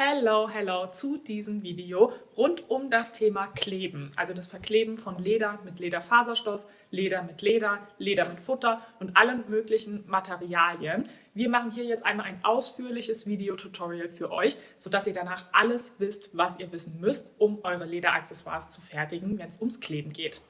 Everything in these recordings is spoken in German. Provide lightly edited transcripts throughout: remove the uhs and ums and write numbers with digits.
Hello zu diesem Video rund um das Thema Kleben, also das Verkleben von Leder mit Lederfaserstoff, Leder mit Leder, Leder mit Futter und allen möglichen Materialien. Wir machen hier jetzt einmal ein ausführliches Video-Tutorial für euch, sodass ihr danach alles wisst, was ihr wissen müsst, um eure Lederaccessoires zu fertigen, wenn es ums Kleben geht.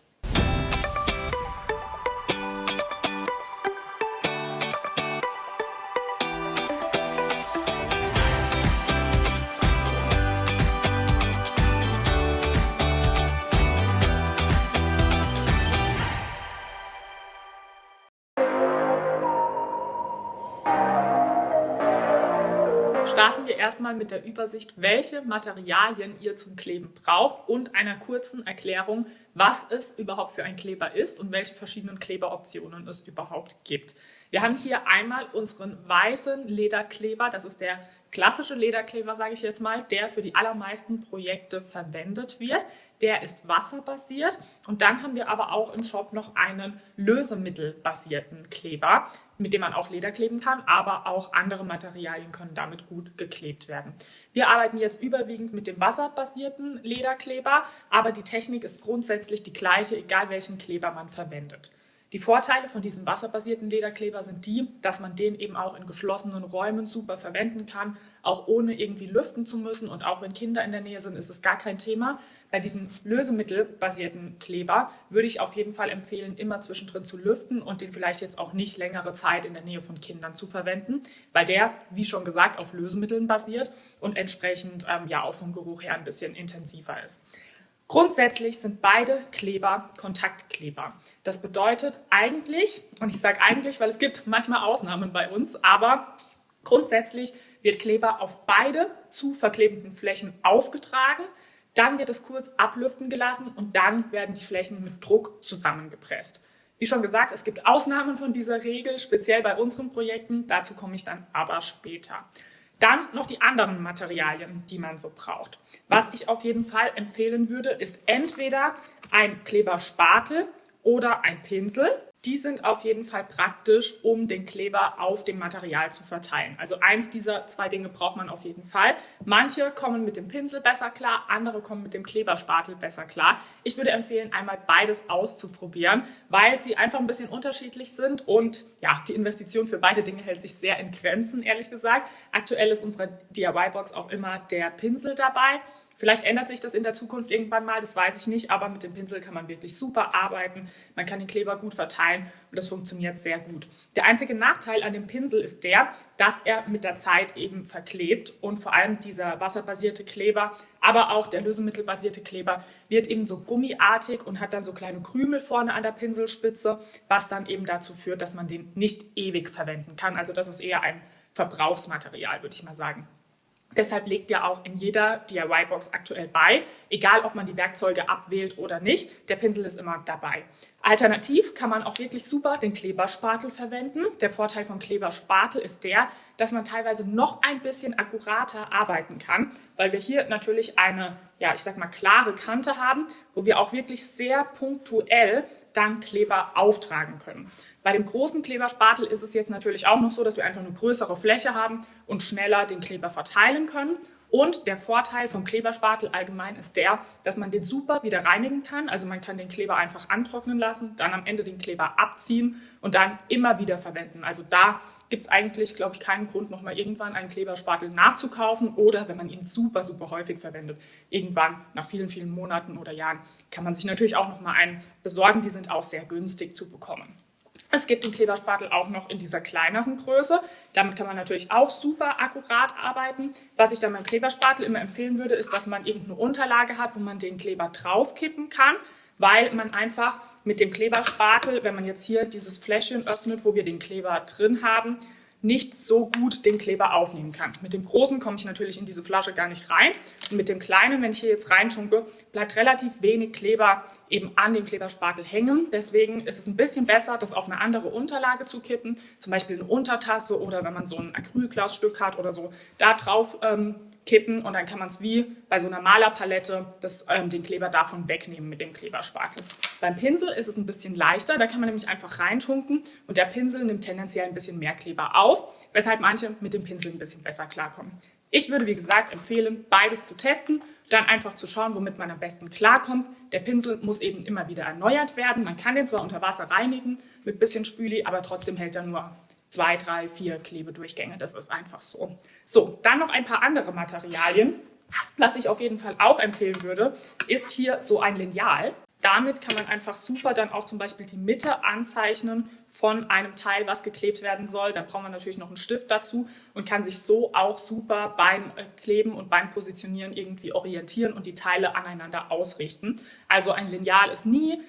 Starten wir erstmal mit der Übersicht, welche Materialien ihr zum Kleben braucht und einer kurzen Erklärung, was es überhaupt für ein Kleber ist und welche verschiedenen Kleberoptionen es überhaupt gibt. Wir haben hier einmal unseren weißen Lederkleber, das ist der klassische Lederkleber, sage ich jetzt mal, der für die allermeisten Projekte verwendet wird. Der ist wasserbasiert und dann haben wir aber auch im Shop noch einen lösemittelbasierten Kleber, mit dem man auch Leder kleben kann, aber auch andere Materialien können damit gut geklebt werden. Wir arbeiten jetzt überwiegend mit dem wasserbasierten Lederkleber, aber die Technik ist grundsätzlich die gleiche, egal welchen Kleber man verwendet. Die Vorteile von diesem wasserbasierten Lederkleber sind die, dass man den eben auch in geschlossenen Räumen super verwenden kann, auch ohne irgendwie lüften zu müssen, und auch wenn Kinder in der Nähe sind, ist es gar kein Thema. Bei diesem lösemittelbasierten Kleber würde ich auf jeden Fall empfehlen, immer zwischendrin zu lüften und den vielleicht jetzt auch nicht längere Zeit in der Nähe von Kindern zu verwenden, weil der, wie schon gesagt, auf Lösemitteln basiert und entsprechend ja auch vom Geruch her ein bisschen intensiver ist. Grundsätzlich sind beide Kleber Kontaktkleber. Das bedeutet eigentlich, und ich sage eigentlich, weil es gibt manchmal Ausnahmen bei uns, aber grundsätzlich wird Kleber auf beide zu verklebenden Flächen aufgetragen, dann wird es kurz ablüften gelassen und dann werden die Flächen mit Druck zusammengepresst. Wie schon gesagt, es gibt Ausnahmen von dieser Regel, speziell bei unseren Projekten, dazu komme ich dann aber später. Dann noch die anderen Materialien, die man so braucht. Was ich auf jeden Fall empfehlen würde, ist entweder ein Kleberspatel oder ein Pinsel. Die sind auf jeden Fall praktisch, um den Kleber auf dem Material zu verteilen. Also eins dieser zwei Dinge braucht man auf jeden Fall. Manche kommen mit dem Pinsel besser klar, andere kommen mit dem Kleberspatel besser klar. Ich würde empfehlen, einmal beides auszuprobieren, weil sie einfach ein bisschen unterschiedlich sind und ja, die Investition für beide Dinge hält sich sehr in Grenzen, ehrlich gesagt. Aktuell ist unserer DIY-Box auch immer der Pinsel dabei. Vielleicht ändert sich das in der Zukunft irgendwann mal, das weiß ich nicht, aber mit dem Pinsel kann man wirklich super arbeiten. Man kann den Kleber gut verteilen und das funktioniert sehr gut. Der einzige Nachteil an dem Pinsel ist der, dass er mit der Zeit eben verklebt und vor allem dieser wasserbasierte Kleber, aber auch der lösemittelbasierte Kleber wird eben so gummiartig und hat dann so kleine Krümel vorne an der Pinselspitze, was dann eben dazu führt, dass man den nicht ewig verwenden kann. Also das ist eher ein Verbrauchsmaterial, würde ich mal sagen. Deshalb legt ihr auch in jeder DIY-Box aktuell bei, egal ob man die Werkzeuge abwählt oder nicht, der Pinsel ist immer dabei. Alternativ kann man auch wirklich super den Kleberspatel verwenden. Der Vorteil vom Kleberspatel ist der, dass man teilweise noch ein bisschen akkurater arbeiten kann, weil wir hier natürlich eine, ja, ich sag mal, klare Kante haben, wo wir auch wirklich sehr punktuell dann Kleber auftragen können. Bei dem großen Kleberspatel ist es jetzt natürlich auch noch so, dass wir einfach eine größere Fläche haben und schneller den Kleber verteilen können. Und der Vorteil vom Kleberspatel allgemein ist der, dass man den super wieder reinigen kann. Also man kann den Kleber einfach antrocknen lassen, dann am Ende den Kleber abziehen und dann immer wieder verwenden. Also da gibt es eigentlich, glaube ich, keinen Grund, nochmal irgendwann einen Kleberspatel nachzukaufen. Oder wenn man ihn super häufig verwendet, irgendwann nach vielen Monaten oder Jahren, kann man sich natürlich auch nochmal einen besorgen. Die sind auch sehr günstig zu bekommen. Es gibt den Kleberspatel auch noch in dieser kleineren Größe. Damit kann man natürlich auch super akkurat arbeiten. Was ich dann beim Kleberspatel immer empfehlen würde, ist, dass man irgendeine Unterlage hat, wo man den Kleber draufkippen kann, weil man einfach mit dem Kleberspatel, wenn man jetzt hier dieses Fläschchen öffnet, wo wir den Kleber drin haben, nicht so gut den Kleber aufnehmen kann. Mit dem großen komme ich natürlich in diese Flasche gar nicht rein. Und mit dem kleinen, wenn ich hier jetzt reintunke, bleibt relativ wenig Kleber eben an dem Kleberspatel hängen. Deswegen ist es ein bisschen besser, das auf eine andere Unterlage zu kippen, zum Beispiel eine Untertasse oder wenn man so ein Acrylglasstück hat oder so, da drauf kippen und dann kann man es wie bei so einer Malerpalette den Kleber davon wegnehmen mit dem Kleberspatel. Beim Pinsel ist es ein bisschen leichter, da kann man nämlich einfach reintunken und der Pinsel nimmt tendenziell ein bisschen mehr Kleber auf, weshalb manche mit dem Pinsel ein bisschen besser klarkommen. Ich würde, wie gesagt, empfehlen, beides zu testen, dann einfach zu schauen, womit man am besten klarkommt. Der Pinsel muss eben immer wieder erneuert werden. Man kann den zwar unter Wasser reinigen mit ein bisschen Spüli, aber trotzdem hält er nur 2, 3, 4 Klebedurchgänge. Das ist einfach so. So, dann noch ein paar andere Materialien. Was ich auf jeden Fall auch empfehlen würde, ist hier so ein Lineal. Damit kann man einfach super dann auch zum Beispiel die Mitte anzeichnen von einem Teil, was geklebt werden soll. Da braucht man natürlich noch einen Stift dazu und kann sich so auch super beim Kleben und beim Positionieren irgendwie orientieren und die Teile aneinander ausrichten. Also ein Lineal ist nie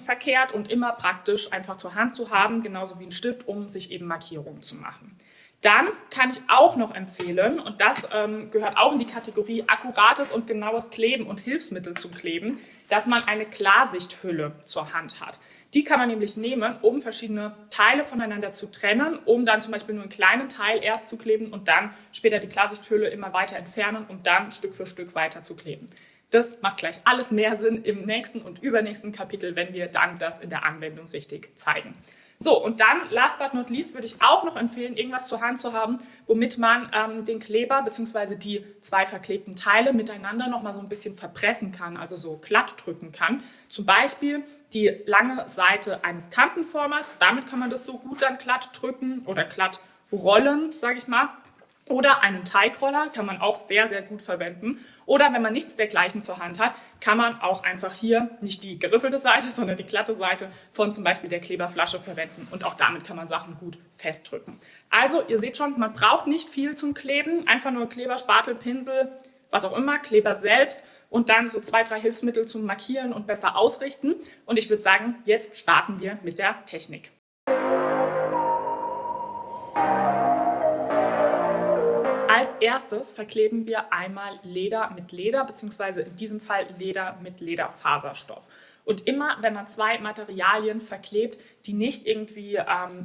verkehrt und immer praktisch einfach zur Hand zu haben, genauso wie ein Stift, um sich eben Markierungen zu machen. Dann kann ich auch noch empfehlen, und das gehört auch in die Kategorie akkurates und genaues Kleben und Hilfsmittel zum Kleben, dass man eine Klarsichthülle zur Hand hat. Die kann man nämlich nehmen, um verschiedene Teile voneinander zu trennen, um dann zum Beispiel nur einen kleinen Teil erst zu kleben und dann später die Klarsichthülle immer weiter entfernen und dann Stück für Stück weiter zu kleben. Das macht gleich alles mehr Sinn im nächsten und übernächsten Kapitel, wenn wir dann das in der Anwendung richtig zeigen. So, und dann, last but not least, würde ich auch noch empfehlen, irgendwas zur Hand zu haben, womit man den Kleber bzw. die 2 verklebten Teile miteinander nochmal so ein bisschen verpressen kann, also so glatt drücken kann. Zum Beispiel die lange Seite eines Kantenformers, damit kann man das so gut dann glatt drücken oder glatt rollen, sage ich mal. Oder einen Teigroller kann man auch sehr, sehr gut verwenden. Oder wenn man nichts dergleichen zur Hand hat, kann man auch einfach hier nicht die geriffelte Seite, sondern die glatte Seite von zum Beispiel der Kleberflasche verwenden. Und auch damit kann man Sachen gut festdrücken. Also ihr seht schon, man braucht nicht viel zum Kleben. Einfach nur Kleber, Spatel, Pinsel, was auch immer, Kleber selbst. Und dann so 2, 3 Hilfsmittel zum Markieren und besser ausrichten. Und ich würde sagen, jetzt starten wir mit der Technik. Als erstes verkleben wir einmal Leder mit Leder, beziehungsweise in diesem Fall Leder mit Lederfaserstoff. Und immer, wenn man 2 Materialien verklebt, die nicht irgendwie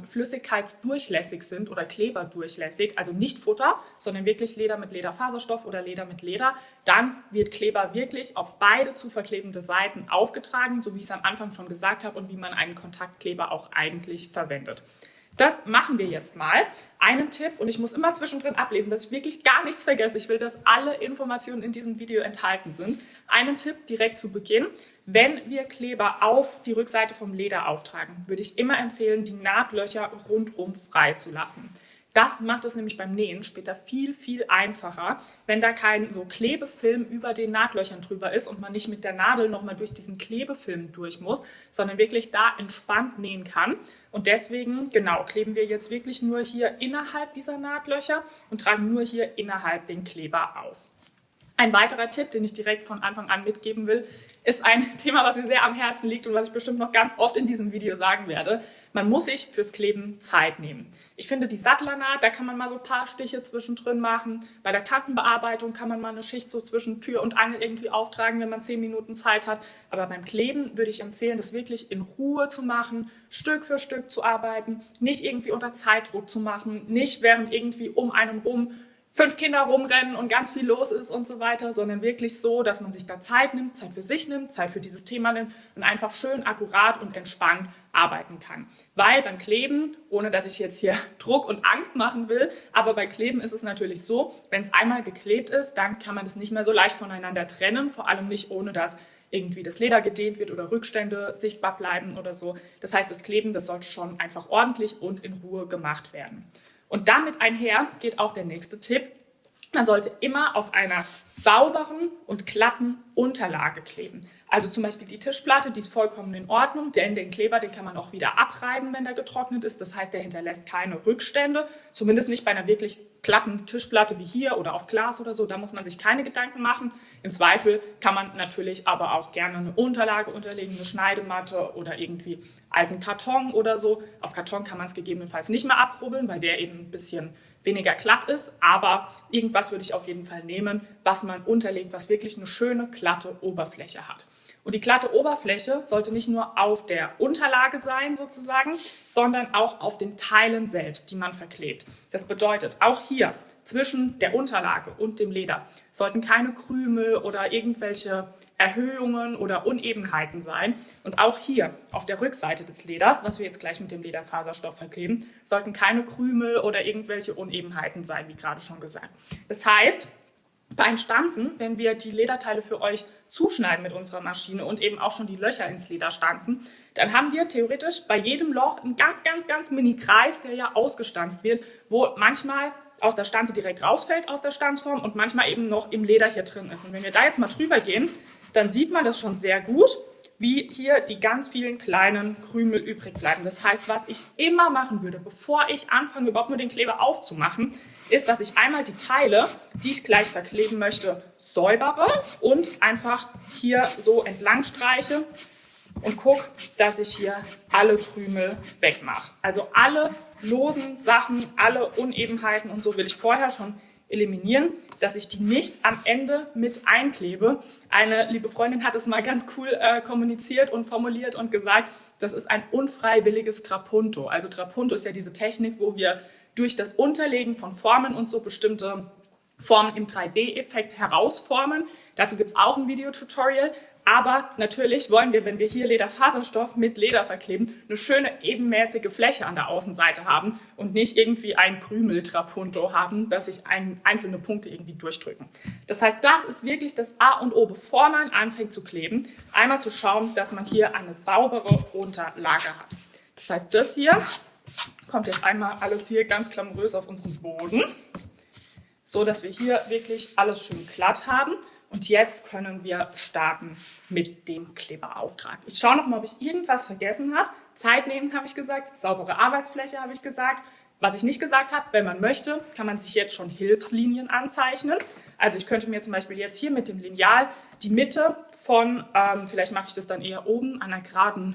flüssigkeitsdurchlässig sind oder kleberdurchlässig, also nicht Futter, sondern wirklich Leder mit Lederfaserstoff oder Leder mit Leder, dann wird Kleber wirklich auf beide zu verklebende Seiten aufgetragen, so wie ich es am Anfang schon gesagt habe und wie man einen Kontaktkleber auch eigentlich verwendet. Das machen wir jetzt mal. Einen Tipp, und ich muss immer zwischendrin ablesen, dass ich wirklich gar nichts vergesse. Ich will, dass alle Informationen in diesem Video enthalten sind. Einen Tipp direkt zu Beginn. Wenn wir Kleber auf die Rückseite vom Leder auftragen, würde ich immer empfehlen, die Nahtlöcher rundherum frei zu lassen. Das macht es nämlich beim Nähen später viel, viel einfacher, wenn da kein so Klebefilm über den Nahtlöchern drüber ist und man nicht mit der Nadel nochmal durch diesen Klebefilm durch muss, sondern wirklich da entspannt nähen kann. Und deswegen, genau, kleben wir jetzt wirklich nur hier innerhalb dieser Nahtlöcher und tragen nur hier innerhalb den Kleber auf. Ein weiterer Tipp, den ich direkt von Anfang an mitgeben will, ist ein Thema, was mir sehr am Herzen liegt und was ich bestimmt noch ganz oft in diesem Video sagen werde. Man muss sich fürs Kleben Zeit nehmen. Ich finde, die Sattlernaht, da kann man mal so ein paar Stiche zwischendrin machen. Bei der Kantenbearbeitung kann man mal eine Schicht so zwischen Tür und Angel irgendwie auftragen, wenn man 10 Minuten Zeit hat. Aber beim Kleben würde ich empfehlen, das wirklich in Ruhe zu machen, Stück für Stück zu arbeiten, nicht irgendwie unter Zeitdruck zu machen, nicht während irgendwie um einen rum 5 Kinder rumrennen und ganz viel los ist und so weiter, sondern wirklich so, dass man sich da Zeit nimmt, Zeit für sich nimmt, Zeit für dieses Thema nimmt und einfach schön akkurat und entspannt arbeiten kann. Weil beim Kleben, ohne dass ich jetzt hier Druck und Angst machen will, aber bei Kleben ist es natürlich so, wenn es einmal geklebt ist, dann kann man es nicht mehr so leicht voneinander trennen, vor allem nicht ohne dass irgendwie das Leder gedehnt wird oder Rückstände sichtbar bleiben oder so. Das heißt, das Kleben, das sollte schon einfach ordentlich und in Ruhe gemacht werden. Und damit einher geht auch der nächste Tipp. Man sollte immer auf einer sauberen und glatten Unterlage kleben. Also zum Beispiel die Tischplatte, die ist vollkommen in Ordnung, denn den Kleber, den kann man auch wieder abreiben, wenn der getrocknet ist. Das heißt, der hinterlässt keine Rückstände, zumindest nicht bei einer wirklich glatten Tischplatte wie hier oder auf Glas oder so. Da muss man sich keine Gedanken machen. Im Zweifel kann man natürlich aber auch gerne eine Unterlage unterlegen, eine Schneidematte oder irgendwie alten Karton oder so. Auf Karton kann man es gegebenenfalls nicht mehr abrubbeln, weil der eben ein bisschen weniger glatt ist, aber irgendwas würde ich auf jeden Fall nehmen, was man unterlegt, was wirklich eine schöne, glatte Oberfläche hat. Und die glatte Oberfläche sollte nicht nur auf der Unterlage sein sozusagen, sondern auch auf den Teilen selbst, die man verklebt. Das bedeutet, auch hier zwischen der Unterlage und dem Leder sollten keine Krümel oder irgendwelche Erhöhungen oder Unebenheiten sein. Und auch hier auf der Rückseite des Leders, was wir jetzt gleich mit dem Lederfaserstoff verkleben, sollten keine Krümel oder irgendwelche Unebenheiten sein, wie gerade schon gesagt. Das heißt, beim Stanzen, wenn wir die Lederteile für euch zuschneiden mit unserer Maschine und eben auch schon die Löcher ins Leder stanzen, dann haben wir theoretisch bei jedem Loch einen ganz Mini-Kreis, der ja ausgestanzt wird, wo manchmal aus der Stanze direkt rausfällt aus der Stanzform und manchmal eben noch im Leder hier drin ist. Und wenn wir da jetzt mal drüber gehen, dann sieht man das schon sehr gut, wie hier die ganz vielen kleinen Krümel übrig bleiben. Das heißt, was ich immer machen würde, bevor ich anfange, überhaupt nur den Kleber aufzumachen, ist, dass ich einmal die Teile, die ich gleich verkleben möchte, säubere und einfach hier so entlang streiche und gucke, dass ich hier alle Krümel wegmache. Also alle losen Sachen, alle Unebenheiten und so will ich vorher schon eliminieren, dass ich die nicht am Ende mit einklebe. Eine liebe Freundin hat es mal ganz cool kommuniziert und formuliert und gesagt, das ist ein unfreiwilliges Trapunto. Also Trapunto ist ja diese Technik, wo wir durch das Unterlegen von Formen und so bestimmte Formen im 3D-Effekt herausformen. Dazu gibt es auch ein Videotutorial. Aber natürlich wollen wir, wenn wir hier Lederfaserstoff mit Leder verkleben, eine schöne ebenmäßige Fläche an der Außenseite haben und nicht irgendwie ein Krümeltrapunto haben, dass sich einzelne Punkte irgendwie durchdrücken. Das heißt, das ist wirklich das A und O, bevor man anfängt zu kleben, einmal zu schauen, dass man hier eine saubere Unterlage hat. Das heißt, das hier kommt jetzt einmal alles hier ganz glamourös auf unseren Boden, so dass wir hier wirklich alles schön glatt haben. Und jetzt können wir starten mit dem Kleberauftrag. Ich schaue noch mal, ob ich irgendwas vergessen habe. Zeit nehmen, habe ich gesagt. Saubere Arbeitsfläche, habe ich gesagt. Was ich nicht gesagt habe, wenn man möchte, kann man sich jetzt schon Hilfslinien anzeichnen. Also ich könnte mir zum Beispiel jetzt hier mit dem Lineal die Mitte von, vielleicht mache ich das dann eher oben, an einer geraden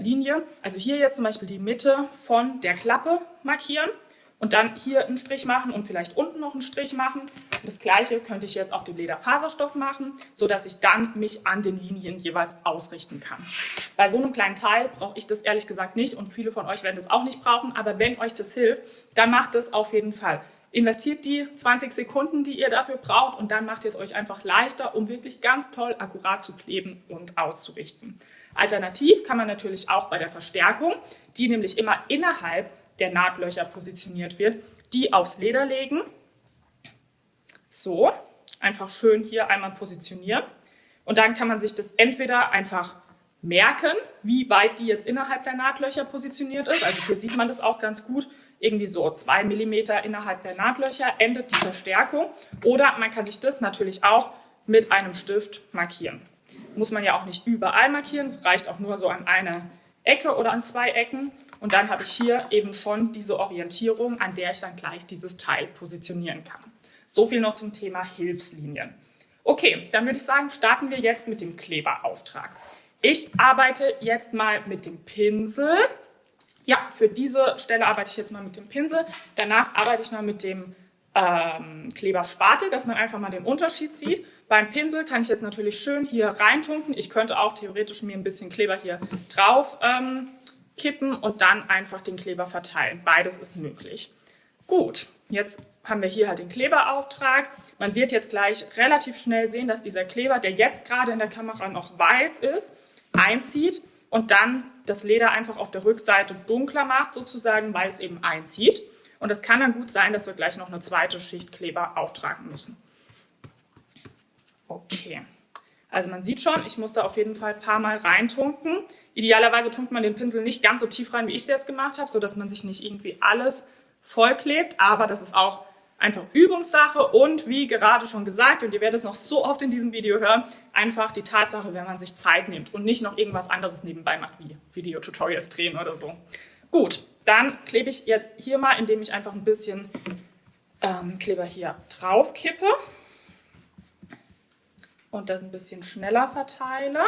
Linie. Also hier jetzt zum Beispiel die Mitte von der Klappe markieren. Und dann hier einen Strich machen und vielleicht unten noch einen Strich machen. Das gleiche könnte ich jetzt auf dem Lederfaserstoff machen, sodass ich dann mich an den Linien jeweils ausrichten kann. Bei so einem kleinen Teil brauche ich das ehrlich gesagt nicht und viele von euch werden das auch nicht brauchen, aber wenn euch das hilft, dann macht es auf jeden Fall. Investiert die 20 Sekunden, die ihr dafür braucht und dann macht ihr es euch einfach leichter, um wirklich ganz toll akkurat zu kleben und auszurichten. Alternativ kann man natürlich auch bei der Verstärkung, die nämlich immer innerhalb der Nahtlöcher positioniert wird, die aufs Leder legen. So, einfach schön hier einmal positionieren. Und dann kann man sich das entweder einfach merken, wie weit die jetzt innerhalb der Nahtlöcher positioniert ist. Also hier sieht man das auch ganz gut. Irgendwie so 2 mm innerhalb der Nahtlöcher endet die Verstärkung. Oder man kann sich das natürlich auch mit einem Stift markieren. Muss man ja auch nicht überall markieren, es reicht auch nur so an einer Ecke oder an 2 Ecken. Und dann habe ich hier eben schon diese Orientierung, an der ich dann gleich dieses Teil positionieren kann. So viel noch zum Thema Hilfslinien. Okay, dann würde ich sagen, starten wir jetzt mit dem Kleberauftrag. Ich arbeite jetzt mal mit dem Pinsel. Ja, für diese Stelle arbeite ich jetzt mal mit dem Pinsel. Danach arbeite ich mal mit dem Kleberspatel, dass man einfach mal den Unterschied sieht. Beim Pinsel kann ich jetzt natürlich schön hier reintunken. Ich könnte auch theoretisch mir ein bisschen Kleber hier drauf kippen und dann einfach den Kleber verteilen. Beides ist möglich. Gut, jetzt haben wir hier halt den Kleberauftrag. Man wird jetzt gleich relativ schnell sehen, dass dieser Kleber, der jetzt gerade in der Kamera noch weiß ist, einzieht und dann das Leder einfach auf der Rückseite dunkler macht sozusagen, weil es eben einzieht. Und es kann dann gut sein, dass wir gleich noch eine zweite Schicht Kleber auftragen müssen. Okay, also man sieht schon, ich muss da auf jeden Fall ein paar Mal reintunken. Idealerweise tunkt man den Pinsel nicht ganz so tief rein, wie ich es jetzt gemacht habe, sodass man sich nicht irgendwie alles vollklebt. Aber das ist auch einfach Übungssache und wie gerade schon gesagt, und ihr werdet es noch so oft in diesem Video hören, einfach die Tatsache, wenn man sich Zeit nimmt und nicht noch irgendwas anderes nebenbei macht, wie Videotutorials drehen oder so. Gut, dann klebe ich jetzt hier mal, indem ich einfach ein bisschen Kleber hier drauf kippe und das ein bisschen schneller verteile.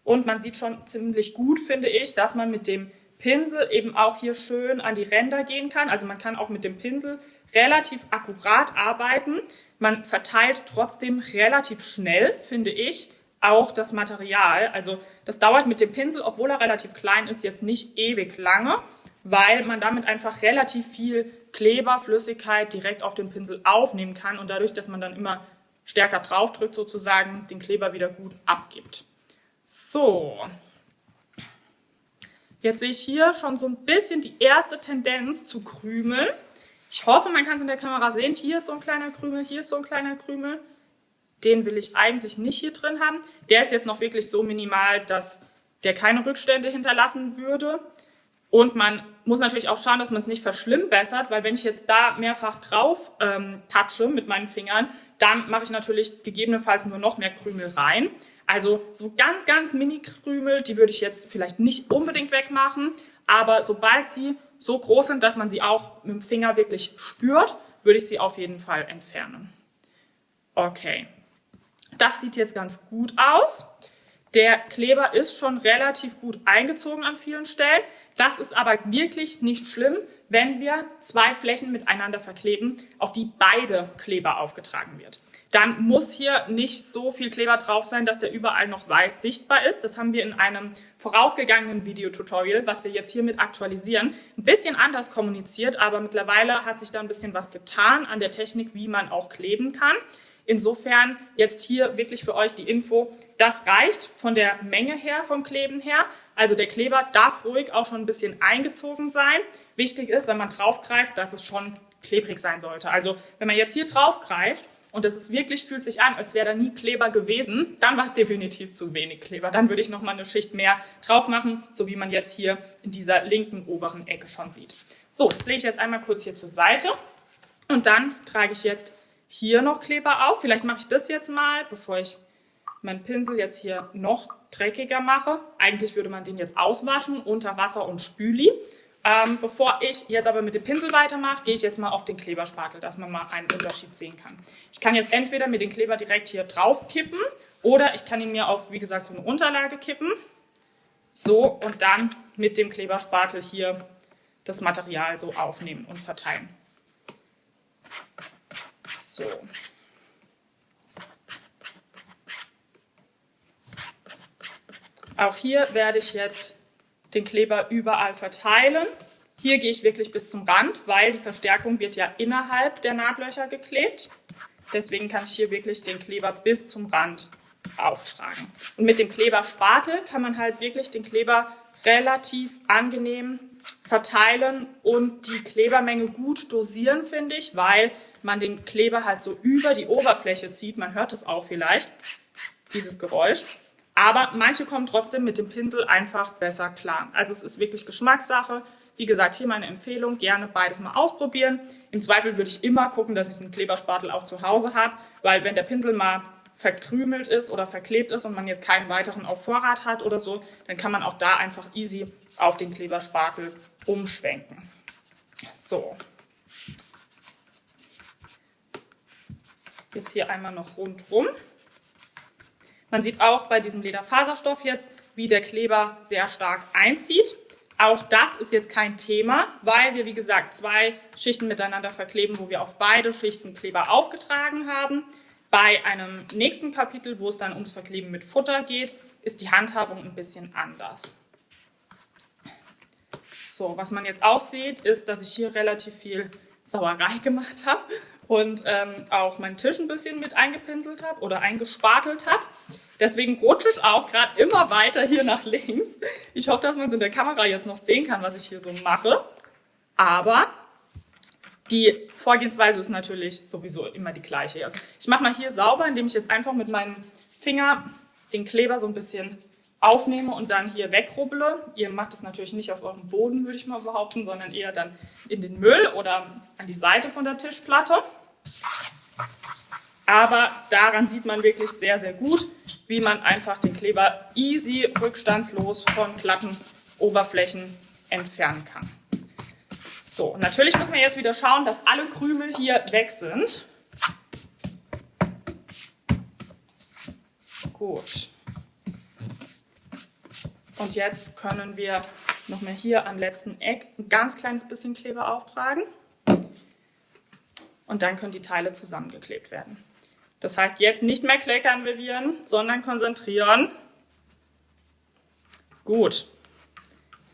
Und man sieht schon ziemlich gut, finde ich, dass man mit dem Pinsel eben auch hier schön an die Ränder gehen kann. Also man kann auch mit dem Pinsel relativ akkurat arbeiten. Man verteilt trotzdem relativ schnell, finde ich, auch das Material. Also das dauert mit dem Pinsel, obwohl er relativ klein ist, jetzt nicht ewig lange. weil man damit einfach relativ viel Kleberflüssigkeit direkt auf den Pinsel aufnehmen kann und dadurch, dass man dann immer stärker drauf drückt, sozusagen den Kleber wieder gut abgibt. So, jetzt sehe ich hier schon so ein bisschen die erste Tendenz zu krümeln. Ich hoffe, man kann es in der Kamera sehen. Hier ist so ein kleiner Krümel, hier ist so ein kleiner Krümel. Den will ich eigentlich nicht hier drin haben. Der ist jetzt noch wirklich so minimal, dass der keine Rückstände hinterlassen würde. Und man muss natürlich auch schauen, dass man es nicht verschlimmbessert, weil wenn ich jetzt da mehrfach drauf touche mit meinen Fingern, dann mache ich natürlich gegebenenfalls nur noch mehr Krümel rein. Also so ganz, ganz Mini-Krümel, die würde ich jetzt vielleicht nicht unbedingt wegmachen, aber sobald sie so groß sind, dass man sie auch mit dem Finger wirklich spürt, würde ich sie auf jeden Fall entfernen. Okay, das sieht jetzt ganz gut aus. Der Kleber ist schon relativ gut eingezogen an vielen Stellen. Das ist aber wirklich nicht schlimm, wenn wir zwei Flächen miteinander verkleben, auf die beide Kleber aufgetragen wird. Dann muss hier nicht so viel Kleber drauf sein, dass der überall noch weiß sichtbar ist. Das haben wir in einem vorausgegangenen Videotutorial, was wir jetzt hiermit aktualisieren, ein bisschen anders kommuniziert, aber mittlerweile hat sich da ein bisschen was getan an der Technik, wie man auch kleben kann. Insofern jetzt hier wirklich für euch die Info, das reicht von der Menge her, vom Kleben her. Also der Kleber darf ruhig auch schon ein bisschen eingezogen sein. Wichtig ist, wenn man draufgreift, dass es schon klebrig sein sollte. Also wenn man jetzt hier draufgreift und es ist wirklich, fühlt sich an, als wäre da nie Kleber gewesen, dann war es definitiv zu wenig Kleber. Dann würde ich nochmal eine Schicht mehr drauf machen, so wie man jetzt hier in dieser linken oberen Ecke schon sieht. So, das lege ich jetzt einmal kurz hier zur Seite und dann trage ich jetzt hier noch Kleber auf. Vielleicht mache ich das jetzt mal, bevor ich meinen Pinsel jetzt hier noch dreckiger mache. Eigentlich würde man den jetzt auswaschen unter Wasser und Spüli. Bevor ich jetzt aber mit dem Pinsel weitermache, gehe ich jetzt mal auf den Kleberspatel, dass man mal einen Unterschied sehen kann. Ich kann jetzt entweder mir den Kleber direkt hier drauf kippen oder ich kann ihn mir auf, wie gesagt, so eine Unterlage kippen. So, und dann mit dem Kleberspatel hier das Material so aufnehmen und verteilen. So. Auch hier werde ich jetzt den Kleber überall verteilen. Hier gehe ich wirklich bis zum Rand, weil die Verstärkung wird ja innerhalb der Nahtlöcher geklebt. Deswegen kann ich hier wirklich den Kleber bis zum Rand auftragen. Und mit dem Kleberspatel kann man halt wirklich den Kleber relativ angenehm verteilen und die Klebermenge gut dosieren, finde ich, weil man den Kleber halt so über die Oberfläche zieht. Man hört es auch vielleicht, dieses Geräusch. Aber manche kommen trotzdem mit dem Pinsel einfach besser klar. Also es ist wirklich Geschmackssache. Wie gesagt, hier meine Empfehlung, gerne beides mal ausprobieren. Im Zweifel würde ich immer gucken, dass ich einen Kleberspatel auch zu Hause habe, weil wenn der Pinsel mal verkrümelt ist oder verklebt ist und man jetzt keinen weiteren auf Vorrat hat oder so, dann kann man auch da einfach easy auf den Kleberspatel umschwenken. So. Jetzt hier einmal noch rundherum. Man sieht auch bei diesem Lederfaserstoff jetzt, wie der Kleber sehr stark einzieht. Auch das ist jetzt kein Thema, weil wir, wie gesagt, zwei Schichten miteinander verkleben, wo wir auf beide Schichten Kleber aufgetragen haben. Bei einem nächsten Kapitel, wo es dann ums Verkleben mit Futter geht, ist die Handhabung ein bisschen anders. So, was man jetzt auch sieht, ist, dass ich hier relativ viel Sauerei gemacht habe und auch meinen Tisch ein bisschen mit eingepinselt habe oder eingespatelt habe. Deswegen rutsche ich auch gerade immer weiter hier nach links. Ich hoffe, dass man es in der Kamera jetzt noch sehen kann, was ich hier so mache. Aber die Vorgehensweise ist natürlich sowieso immer die gleiche. Also ich mache mal hier sauber, indem ich jetzt einfach mit meinem Finger den Kleber so ein bisschen aufnehme und dann hier wegrubble. Ihr macht es natürlich nicht auf eurem Boden, würde ich mal behaupten, sondern eher dann in den Müll oder an die Seite von der Tischplatte. Aber daran sieht man wirklich sehr, sehr gut, wie man einfach den Kleber easy, rückstandslos von glatten Oberflächen entfernen kann. So, natürlich muss man jetzt wieder schauen, dass alle Krümel hier weg sind. Gut. Und jetzt können wir nochmal hier am letzten Eck ein ganz kleines bisschen Kleber auftragen. Und dann können die Teile zusammengeklebt werden. Das heißt, jetzt nicht mehr kleckern, Vivian, sondern konzentrieren. Gut.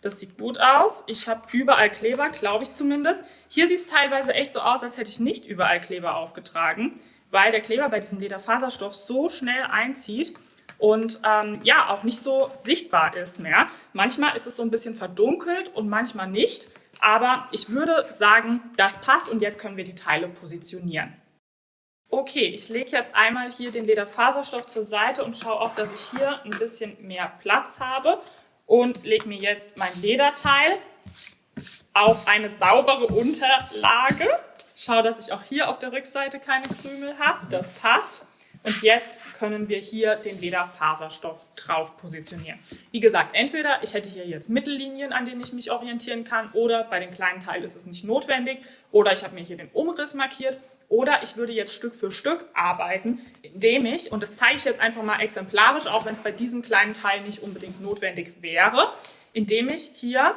Das sieht gut aus. Ich habe überall Kleber, glaube ich zumindest. Hier sieht es teilweise echt so aus, als hätte ich nicht überall Kleber aufgetragen, weil der Kleber bei diesem Lederfaserstoff so schnell einzieht und ja, auch nicht so sichtbar ist mehr. Manchmal ist es so ein bisschen verdunkelt und manchmal nicht. Aber ich würde sagen, das passt und jetzt können wir die Teile positionieren. Okay, ich lege jetzt einmal hier den Lederfaserstoff zur Seite und schaue auch, dass ich hier ein bisschen mehr Platz habe und lege mir jetzt mein Lederteil auf eine saubere Unterlage. Schaue, dass ich auch hier auf der Rückseite keine Krümel habe. Das passt. Und jetzt können wir hier den Lederfaserstoff drauf positionieren. Wie gesagt, entweder ich hätte hier jetzt Mittellinien, an denen ich mich orientieren kann, oder bei den kleinen Teilen ist es nicht notwendig, oder ich habe mir hier den Umriss markiert, oder ich würde jetzt Stück für Stück arbeiten, indem ich, und das zeige ich jetzt einfach mal exemplarisch, auch wenn es bei diesem kleinen Teil nicht unbedingt notwendig wäre, indem ich hier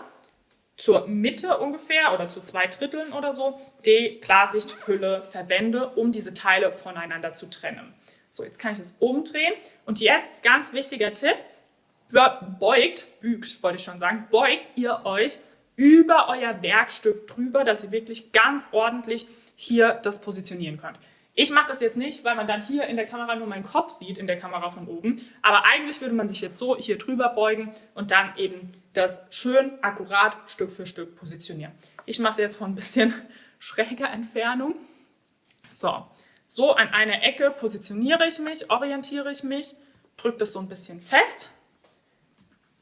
zur Mitte ungefähr oder zu 2/3 oder so die Klarsichthülle verwende, um diese Teile voneinander zu trennen. So, jetzt kann ich das umdrehen und jetzt, ganz wichtiger Tipp, beugt ihr euch über euer Werkstück drüber, dass ihr wirklich ganz ordentlich hier das positionieren könnt. Ich mache das jetzt nicht, weil man dann hier in der Kamera nur meinen Kopf sieht, in der Kamera von oben, aber eigentlich würde man sich jetzt so hier drüber beugen und dann eben das schön akkurat Stück für Stück positionieren. Ich mache es jetzt von ein bisschen schräger Entfernung. So an einer Ecke positioniere ich mich, orientiere ich mich, drücke das so ein bisschen fest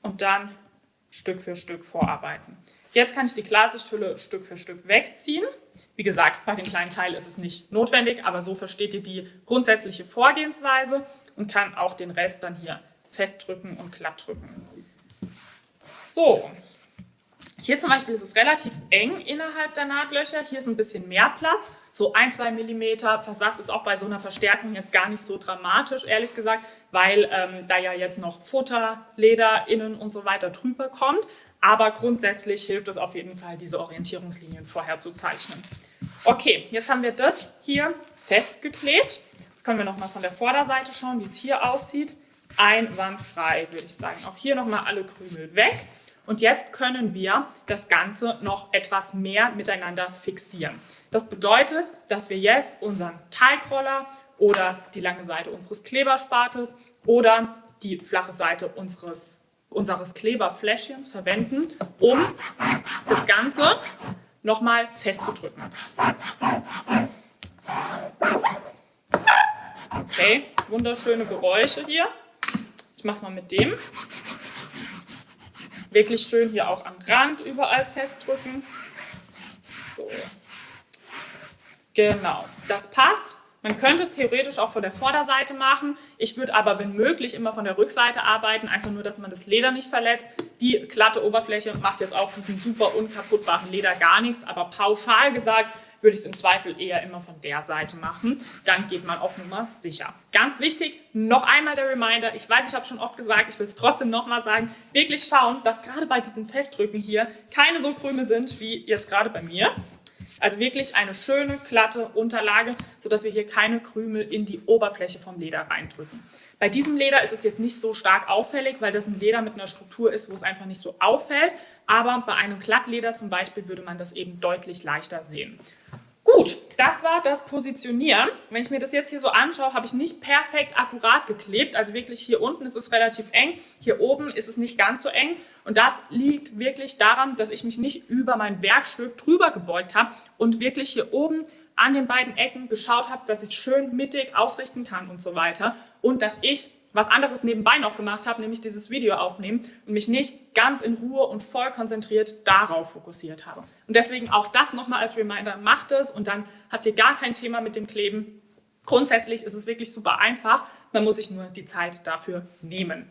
und dann Stück für Stück vorarbeiten. Jetzt kann ich die Klarsichthülle Stück für Stück wegziehen. Wie gesagt, bei den kleinen Teilen ist es nicht notwendig, aber so versteht ihr die grundsätzliche Vorgehensweise und kann auch den Rest dann hier festdrücken und glatt drücken. So. Hier zum Beispiel ist es relativ eng innerhalb der Nahtlöcher. Hier ist ein bisschen mehr Platz. So 1-2 mm Versatz ist auch bei so einer Verstärkung jetzt gar nicht so dramatisch, ehrlich gesagt, weil da ja jetzt noch Futter, Leder, Innen und so weiter drüber kommt. Aber grundsätzlich hilft es auf jeden Fall, diese Orientierungslinien vorher zu zeichnen. Okay, jetzt haben wir das hier festgeklebt. Jetzt können wir nochmal von der Vorderseite schauen, wie es hier aussieht. Einwandfrei, würde ich sagen. Auch hier nochmal alle Krümel weg. Und jetzt können wir das Ganze noch etwas mehr miteinander fixieren. Das bedeutet, dass wir jetzt unseren Teigroller oder die lange Seite unseres Kleberspatels oder die flache Seite unseres Kleberfläschchens verwenden, um das Ganze nochmal festzudrücken. Okay, wunderschöne Geräusche hier. Ich mache es mal mit dem. Wirklich schön hier auch am Rand überall festdrücken. So. Genau, das passt. Man könnte es theoretisch auch von der Vorderseite machen. Ich würde aber, wenn möglich, immer von der Rückseite arbeiten. Einfach nur, dass man das Leder nicht verletzt. Die glatte Oberfläche macht jetzt auch diesem super unkaputtbaren Leder gar nichts. Aber pauschal gesagt, würde ich es im Zweifel eher immer von der Seite machen. Dann geht man auf Nummer sicher. Ganz wichtig, noch einmal der Reminder. Ich weiß, ich habe schon oft gesagt, ich will es trotzdem nochmal sagen. Wirklich schauen, dass gerade bei diesem Festdrücken hier keine so Krümel sind, wie jetzt gerade bei mir. Also wirklich eine schöne, glatte Unterlage, sodass wir hier keine Krümel in die Oberfläche vom Leder reindrücken. Bei diesem Leder ist es jetzt nicht so stark auffällig, weil das ein Leder mit einer Struktur ist, wo es einfach nicht so auffällt. Aber bei einem Glattleder zum Beispiel würde man das eben deutlich leichter sehen. Gut, das war das Positionieren. Wenn ich mir das jetzt hier so anschaue, habe ich nicht perfekt akkurat geklebt. Also wirklich hier unten ist es relativ eng, hier oben ist es nicht ganz so eng. Und das liegt wirklich daran, dass ich mich nicht über mein Werkstück drüber gebeugt habe und wirklich hier oben an den beiden Ecken geschaut habe, dass ich schön mittig ausrichten kann und so weiter. Und dass ich was anderes nebenbei noch gemacht habe, nämlich dieses Video aufnehmen und mich nicht ganz in Ruhe und voll konzentriert darauf fokussiert habe. Und deswegen auch das nochmal als Reminder, macht es und dann habt ihr gar kein Thema mit dem Kleben. Grundsätzlich ist es wirklich super einfach, man muss sich nur die Zeit dafür nehmen.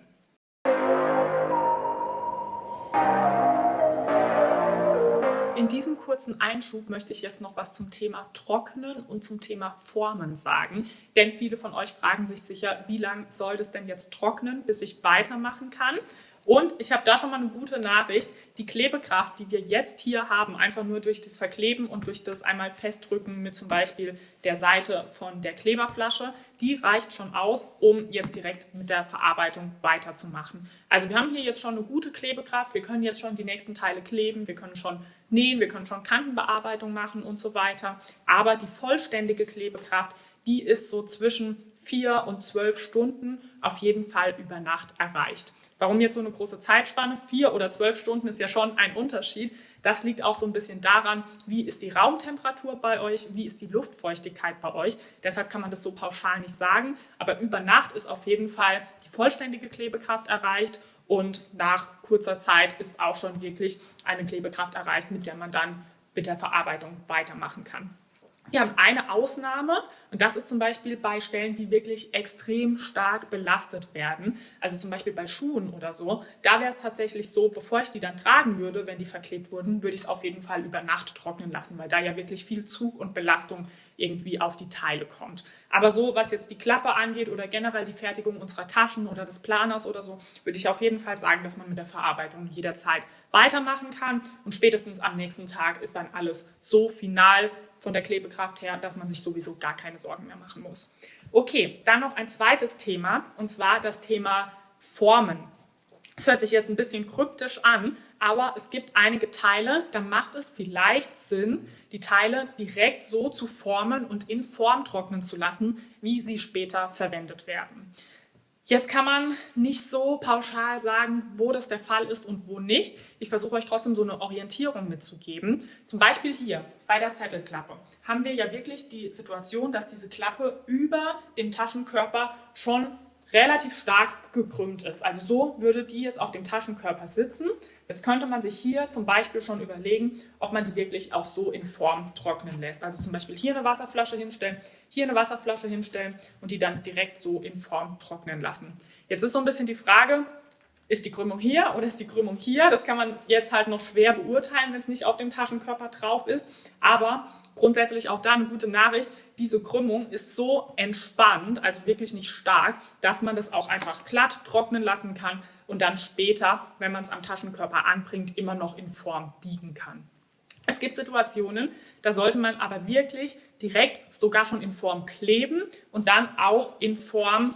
In diesem kurzen Einschub möchte ich jetzt noch was zum Thema Trocknen und zum Thema Formen sagen. Denn viele von euch fragen sich sicher, wie lange soll das denn jetzt trocknen, bis ich weitermachen kann? Und ich habe da schon mal eine gute Nachricht. Die Klebekraft, die wir jetzt hier haben, einfach nur durch das Verkleben und durch das einmal Festdrücken mit zum Beispiel der Seite von der Kleberflasche, die reicht schon aus, um jetzt direkt mit der Verarbeitung weiterzumachen. Also wir haben hier jetzt schon eine gute Klebekraft. Wir können jetzt schon die nächsten Teile kleben. Wir können schon nähen, wir können schon Kantenbearbeitung machen und so weiter. Aber die vollständige Klebekraft, die ist so zwischen 4 und 12 Stunden auf jeden Fall über Nacht erreicht. Warum jetzt so eine große Zeitspanne? 4 oder 12 Stunden ist ja schon ein Unterschied. Das liegt auch so ein bisschen daran, wie ist die Raumtemperatur bei euch, wie ist die Luftfeuchtigkeit bei euch. Deshalb kann man das so pauschal nicht sagen. Aber über Nacht ist auf jeden Fall die vollständige Klebekraft erreicht und nach kurzer Zeit ist auch schon wirklich eine Klebekraft erreicht, mit der man dann mit der Verarbeitung weitermachen kann. Wir haben eine Ausnahme und das ist zum Beispiel bei Stellen, die wirklich extrem stark belastet werden. Also zum Beispiel bei Schuhen oder so. Da wäre es tatsächlich so, bevor ich die dann tragen würde, wenn die verklebt wurden, würde ich es auf jeden Fall über Nacht trocknen lassen, weil da ja wirklich viel Zug und Belastung irgendwie auf die Teile kommt. Aber so, was jetzt die Klappe angeht oder generell die Fertigung unserer Taschen oder des Planers oder so, würde ich auf jeden Fall sagen, dass man mit der Verarbeitung jederzeit weitermachen kann. Und spätestens am nächsten Tag ist dann alles so final von der Klebekraft her, dass man sich sowieso gar keine Sorgen mehr machen muss. Okay, dann noch ein zweites Thema, und zwar das Thema Formen. Das hört sich jetzt ein bisschen kryptisch an, aber es gibt einige Teile, da macht es vielleicht Sinn, die Teile direkt so zu formen und in Form trocknen zu lassen, wie sie später verwendet werden. Jetzt kann man nicht so pauschal sagen, wo das der Fall ist und wo nicht. Ich versuche euch trotzdem so eine Orientierung mitzugeben. Zum Beispiel hier bei der Sattelklappe haben wir ja wirklich die Situation, dass diese Klappe über dem Taschenkörper schon relativ stark gekrümmt ist. Also so würde die jetzt auf dem Taschenkörper sitzen. Jetzt könnte man sich hier zum Beispiel schon überlegen, ob man die wirklich auch so in Form trocknen lässt. Also zum Beispiel hier eine Wasserflasche hinstellen, hier eine Wasserflasche hinstellen und die dann direkt so in Form trocknen lassen. Jetzt ist so ein bisschen die Frage, ist die Krümmung hier oder ist die Krümmung hier? Das kann man jetzt halt noch schwer beurteilen, wenn es nicht auf dem Taschenkörper drauf ist. Aber grundsätzlich auch da eine gute Nachricht. Diese Krümmung ist so entspannt, also wirklich nicht stark, dass man das auch einfach glatt trocknen lassen kann und dann später, wenn man es am Taschenkörper anbringt, immer noch in Form biegen kann. Es gibt Situationen, da sollte man aber wirklich direkt sogar schon in Form kleben und dann auch in Form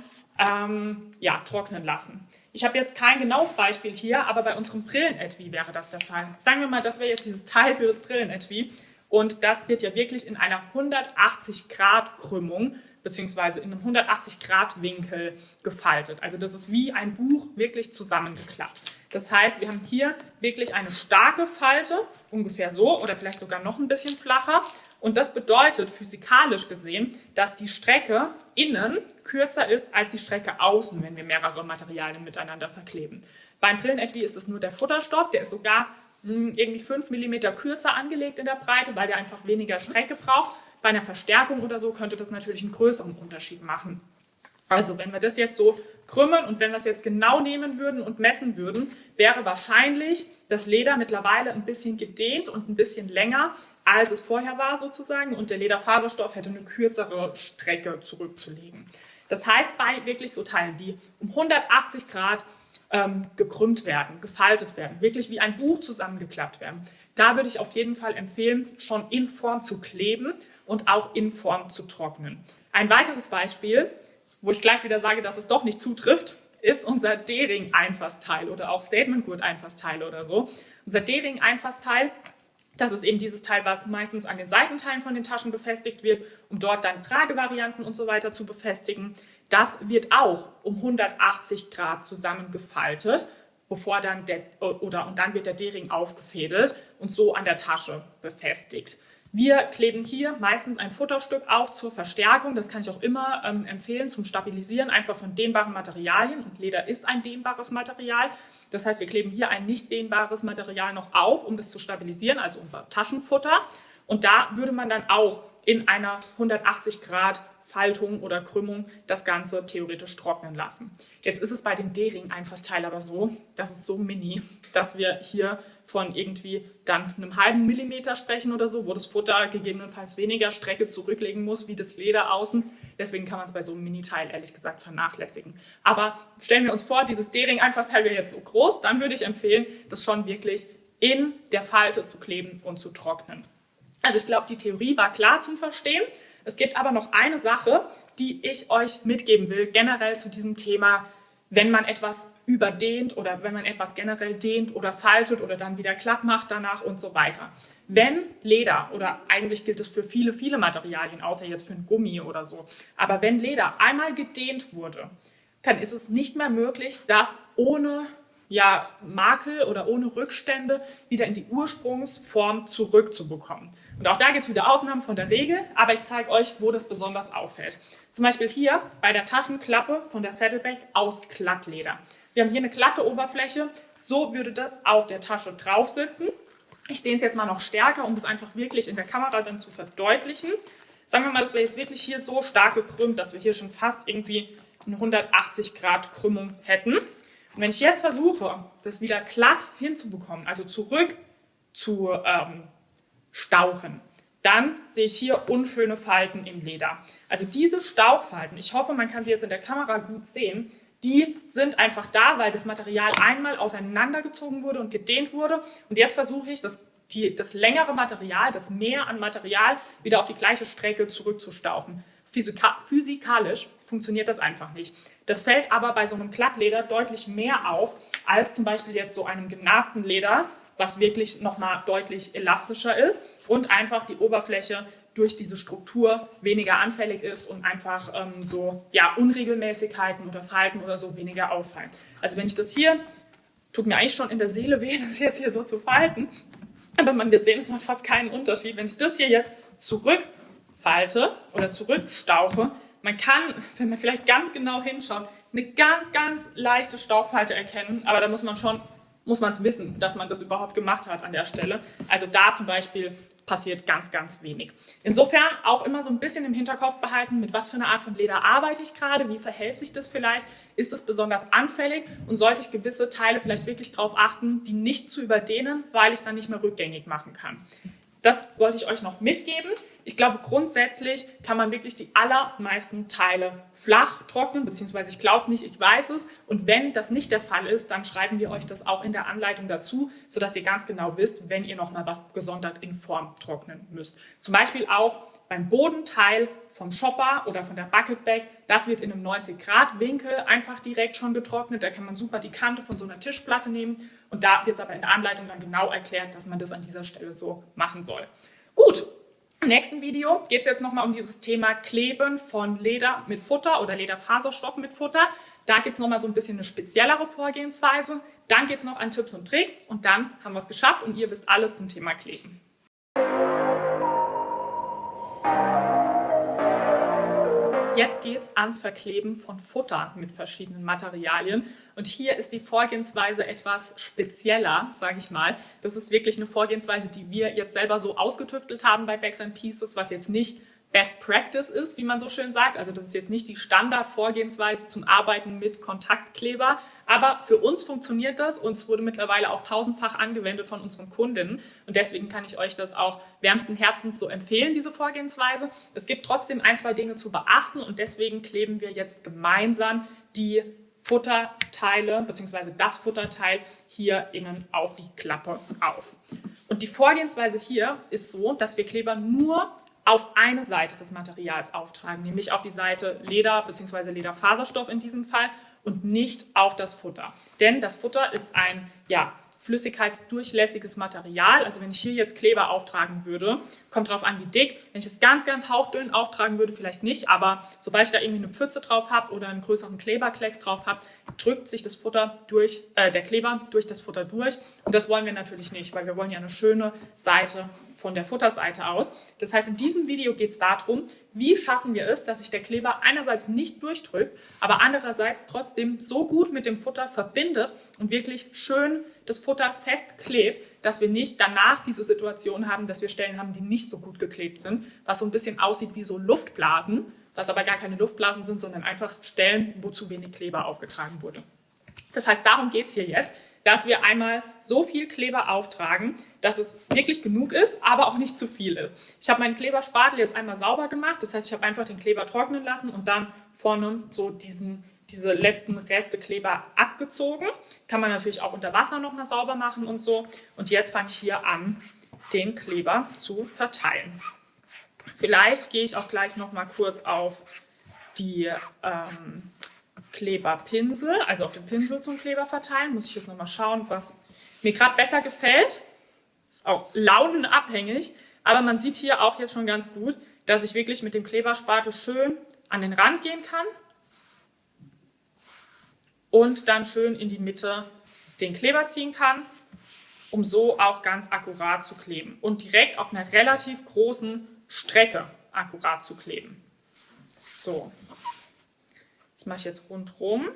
trocknen lassen. Ich habe jetzt kein genaues Beispiel hier, aber bei unserem Brillenetui wäre das der Fall. Sagen wir mal, das wäre jetzt dieses Teil für das Brillenetui. Und das wird ja wirklich in einer 180-Grad-Krümmung beziehungsweise in einem 180-Grad-Winkel gefaltet. Also das ist wie ein Buch wirklich zusammengeklappt. Das heißt, wir haben hier wirklich eine starke Falte, ungefähr so oder vielleicht sogar noch ein bisschen flacher. Und das bedeutet physikalisch gesehen, dass die Strecke innen kürzer ist als die Strecke außen, wenn wir mehrere Materialien miteinander verkleben. Beim Brillenetui ist es nur der Futterstoff, der ist sogar irgendwie 5 mm kürzer angelegt in der Breite, weil der einfach weniger Strecke braucht. Bei einer Verstärkung oder so könnte das natürlich einen größeren Unterschied machen. Also wenn wir das jetzt so krümmen und wenn wir es jetzt genau nehmen würden und messen würden, wäre wahrscheinlich das Leder mittlerweile ein bisschen gedehnt und ein bisschen länger, als es vorher war sozusagen. Und der Lederfaserstoff hätte eine kürzere Strecke zurückzulegen. Das heißt, bei wirklich so Teilen, die um 180 Grad gekrümmt werden, gefaltet werden, wirklich wie ein Buch zusammengeklappt werden. Da würde ich auf jeden Fall empfehlen, schon in Form zu kleben und auch in Form zu trocknen. Ein weiteres Beispiel, wo ich gleich wieder sage, dass es doch nicht zutrifft, ist unser D-Ring-Einfassteil oder auch Statement-Gurt-Einfassteil oder so. Unser D-Ring-Einfassteil, das ist eben dieses Teil, was meistens an den Seitenteilen von den Taschen befestigt wird, um dort dann Tragevarianten und so weiter zu befestigen. Das wird auch um 180 Grad zusammengefaltet, bevor dann und dann wird der D-Ring aufgefädelt und so an der Tasche befestigt. Wir kleben hier meistens ein Futterstück auf zur Verstärkung. Das kann ich auch immer empfehlen zum Stabilisieren, einfach von dehnbaren Materialien. Und Leder ist ein dehnbares Material. Das heißt, wir kleben hier ein nicht dehnbares Material noch auf, um das zu stabilisieren, also unser Taschenfutter. Und da würde man dann auch in einer 180 Grad Faltung oder Krümmung das Ganze theoretisch trocknen lassen. Jetzt ist es bei dem D-Ring-Einfassteil aber so, das ist so mini, dass wir hier von irgendwie dann einem halben Millimeter sprechen oder so, wo das Futter gegebenenfalls weniger Strecke zurücklegen muss wie das Leder außen. Deswegen kann man es bei so einem Mini-Teil ehrlich gesagt vernachlässigen. Aber stellen wir uns vor, dieses D-Ring-Einfassteil wäre jetzt so groß, dann würde ich empfehlen, das schon wirklich in der Falte zu kleben und zu trocknen. Also ich glaube, die Theorie war klar zum Verstehen. Es gibt aber noch eine Sache, die ich euch mitgeben will, generell zu diesem Thema, wenn man etwas überdehnt oder wenn man etwas generell dehnt oder faltet oder dann wieder glatt macht danach und so weiter. Wenn Leder, oder eigentlich gilt es für viele, viele Materialien, außer jetzt für ein Gummi oder so, aber wenn Leder einmal gedehnt wurde, dann ist es nicht mehr möglich, das ohne Makel oder ohne Rückstände wieder in die Ursprungsform zurückzubekommen. Und auch da gibt es wieder Ausnahmen von der Regel, aber ich zeige euch, wo das besonders auffällt. Zum Beispiel hier bei der Taschenklappe von der Saddleback aus Glattleder. Wir haben hier eine glatte Oberfläche, so würde das auf der Tasche drauf sitzen. Ich dehne es jetzt mal noch stärker, um das einfach wirklich in der Kamera dann zu verdeutlichen. Sagen wir mal, das wäre jetzt wirklich hier so stark gekrümmt, dass wir hier schon fast irgendwie eine 180 Grad Krümmung hätten. Und wenn ich jetzt versuche, das wieder glatt hinzubekommen, also zurück zu stauchen, dann sehe ich hier unschöne Falten im Leder. Also diese Stauchfalten, ich hoffe, man kann sie jetzt in der Kamera gut sehen, die sind einfach da, weil das Material einmal auseinandergezogen wurde und gedehnt wurde. Und jetzt versuche ich, das längere Material, das Mehr an Material wieder auf die gleiche Strecke zurückzustauchen. Physikalisch funktioniert das einfach nicht. Das fällt aber bei so einem Glattleder deutlich mehr auf, als zum Beispiel jetzt so einem genahten Leder, was wirklich nochmal deutlich elastischer ist und einfach die Oberfläche durch diese Struktur weniger anfällig ist und einfach Unregelmäßigkeiten oder Falten oder so weniger auffallen. Also wenn ich das hier, tut mir eigentlich schon in der Seele weh, das jetzt hier so zu falten, aber man wird sehen, es macht fast keinen Unterschied. Wenn ich das hier jetzt zurückfalte oder zurückstauche, man kann, wenn man vielleicht ganz genau hinschaut, eine ganz, ganz leichte Stauchfalte erkennen, aber da muss man es wissen, dass man das überhaupt gemacht hat an der Stelle. Also da zum Beispiel passiert ganz, ganz wenig. Insofern auch immer so ein bisschen im Hinterkopf behalten, mit was für einer Art von Leder arbeite ich gerade, wie verhält sich das vielleicht, ist es besonders anfällig und sollte ich gewisse Teile vielleicht wirklich darauf achten, die nicht zu überdehnen, weil ich es dann nicht mehr rückgängig machen kann. Das wollte ich euch noch mitgeben. Ich glaube, grundsätzlich kann man wirklich die allermeisten Teile flach trocknen, beziehungsweise ich glaube es nicht, ich weiß es. Und wenn das nicht der Fall ist, dann schreiben wir euch das auch in der Anleitung dazu, sodass ihr ganz genau wisst, wenn ihr nochmal was gesondert in Form trocknen müsst. Zum Beispiel auch beim Bodenteil vom Shopper oder von der Bucketbag, das wird in einem 90-Grad-Winkel einfach direkt schon getrocknet. Da kann man super die Kante von so einer Tischplatte nehmen und da wird es aber in der Anleitung dann genau erklärt, dass man das an dieser Stelle so machen soll. Gut, im nächsten Video geht es jetzt nochmal um dieses Thema Kleben von Leder mit Futter oder Lederfaserstoff mit Futter. Da gibt es nochmal so ein bisschen eine speziellere Vorgehensweise. Dann geht es noch an Tipps und Tricks und dann haben wir es geschafft und ihr wisst alles zum Thema Kleben. Jetzt geht es ans Verkleben von Futter mit verschiedenen Materialien. Und hier ist die Vorgehensweise etwas spezieller, sage ich mal. Das ist wirklich eine Vorgehensweise, die wir jetzt selber so ausgetüftelt haben bei Bags & Pieces, was jetzt nicht Best Practice ist, wie man so schön sagt. Also das ist jetzt nicht die Standardvorgehensweise zum Arbeiten mit Kontaktkleber. Aber für uns funktioniert das und es wurde mittlerweile auch tausendfach angewendet von unseren Kundinnen. Und deswegen kann ich euch das auch wärmsten Herzens so empfehlen, diese Vorgehensweise. Es gibt trotzdem ein, zwei Dinge zu beachten und deswegen kleben wir jetzt gemeinsam die Futterteile bzw. das Futterteil hier innen auf die Klappe auf. Und die Vorgehensweise hier ist so, dass wir Kleber nur auf eine Seite des Materials auftragen, nämlich auf die Seite Leder bzw. Lederfaserstoff in diesem Fall und nicht auf das Futter. Denn das Futter ist ein flüssigkeitsdurchlässiges Material. Also wenn ich hier jetzt Kleber auftragen würde, kommt drauf an, wie dick. Wenn ich es ganz, ganz hauchdünn auftragen würde, vielleicht nicht, aber sobald ich da irgendwie eine Pfütze drauf habe oder einen größeren Kleberklecks drauf habe, drückt sich das Futter der Kleber durch das Futter durch. Und das wollen wir natürlich nicht, weil wir wollen ja eine schöne Seite von der Futterseite aus. Das heißt, in diesem Video geht es darum, wie schaffen wir es, dass sich der Kleber einerseits nicht durchdrückt, aber andererseits trotzdem so gut mit dem Futter verbindet und wirklich schön das Futter festklebt, dass wir nicht danach diese Situation haben, dass wir Stellen haben, die nicht so gut geklebt sind, was so ein bisschen aussieht wie so Luftblasen, was aber gar keine Luftblasen sind, sondern einfach Stellen, wo zu wenig Kleber aufgetragen wurde. Das heißt, darum geht es hier jetzt, dass wir einmal so viel Kleber auftragen, dass es wirklich genug ist, aber auch nicht zu viel ist. Ich habe meinen Kleberspatel jetzt einmal sauber gemacht, das heißt, ich habe einfach den Kleber trocknen lassen und dann vorne so diese letzten Reste Kleber abgezogen. Kann man natürlich auch unter Wasser nochmal sauber machen und so. Und jetzt fange ich hier an, den Kleber zu verteilen. Vielleicht gehe ich auch gleich nochmal kurz auf die Kleberpinsel, also auf den Pinsel zum Kleber verteilen. Muss ich jetzt nochmal schauen, was mir gerade besser gefällt. Ist auch launenabhängig, aber man sieht hier auch jetzt schon ganz gut, dass ich wirklich mit dem Kleberspatel schön an den Rand gehen kann und dann schön in die Mitte den Kleber ziehen kann, um so auch ganz akkurat zu kleben und direkt auf einer relativ großen Strecke akkurat zu kleben. So. Das mache ich jetzt rundherum.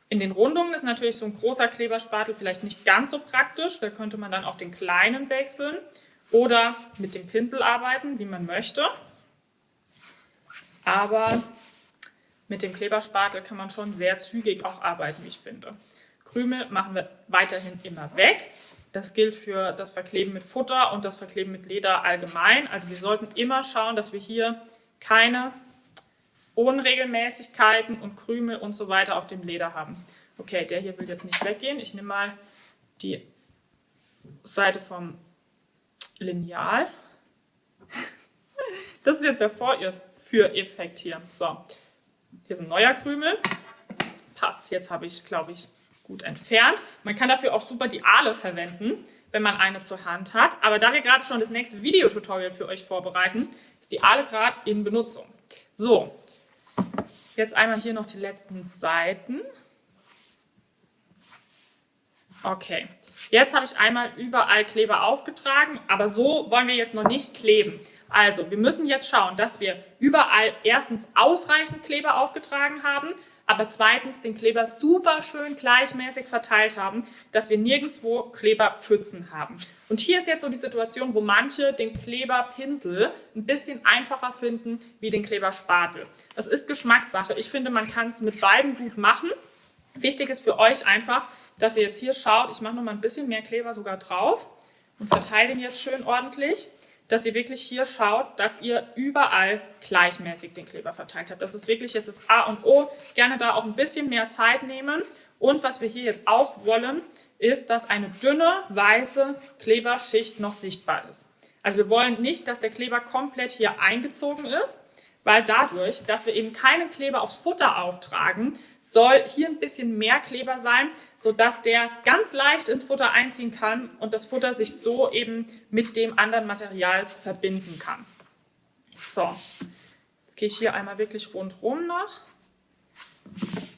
In den Rundungen ist natürlich so ein großer Kleberspatel vielleicht nicht ganz so praktisch. Da könnte man dann auf den kleinen wechseln oder mit dem Pinsel arbeiten, wie man möchte. Aber mit dem Kleberspatel kann man schon sehr zügig auch arbeiten, wie ich finde. Krümel machen wir weiterhin immer weg. Das gilt für das Verkleben mit Futter und das Verkleben mit Leder allgemein. Also wir sollten immer schauen, dass wir hier keine Unregelmäßigkeiten und Krümel und so weiter auf dem Leder haben. Okay, der hier will jetzt nicht weggehen. Ich nehme mal die Seite vom Lineal. Das ist jetzt der Vorführeffekt hier. So, hier ist ein neuer Krümel. Passt, jetzt habe ich es, glaube ich, gut entfernt. Man kann dafür auch super die Ahle verwenden, wenn man eine zur Hand hat. Aber da wir gerade schon das nächste Videotutorial für euch vorbereiten, ist die Ahle gerade in Benutzung. So, jetzt einmal hier noch die letzten Seiten. Okay, jetzt habe ich einmal überall Kleber aufgetragen, aber so wollen wir jetzt noch nicht kleben. Also, wir müssen jetzt schauen, dass wir überall erstens ausreichend Kleber aufgetragen haben, aber zweitens den Kleber super schön gleichmäßig verteilt haben, dass wir nirgendwo Kleberpfützen haben. Und hier ist jetzt so die Situation, wo manche den Kleberpinsel ein bisschen einfacher finden wie den Kleberspatel. Das ist Geschmackssache. Ich finde, man kann es mit beiden gut machen. Wichtig ist für euch einfach, dass ihr jetzt hier schaut, ich mache noch mal ein bisschen mehr Kleber sogar drauf und verteile den jetzt schön ordentlich, dass ihr wirklich hier schaut, dass ihr überall gleichmäßig den Kleber verteilt habt. Das ist wirklich jetzt das A und O. Gerne da auch ein bisschen mehr Zeit nehmen. Und was wir hier jetzt auch wollen, ist, dass eine dünne, weiße Kleberschicht noch sichtbar ist. Also wir wollen nicht, dass der Kleber komplett hier eingezogen ist, weil dadurch, dass wir eben keinen Kleber aufs Futter auftragen, soll hier ein bisschen mehr Kleber sein, sodass der ganz leicht ins Futter einziehen kann und das Futter sich so eben mit dem anderen Material verbinden kann. So, jetzt gehe ich hier einmal wirklich rundherum noch.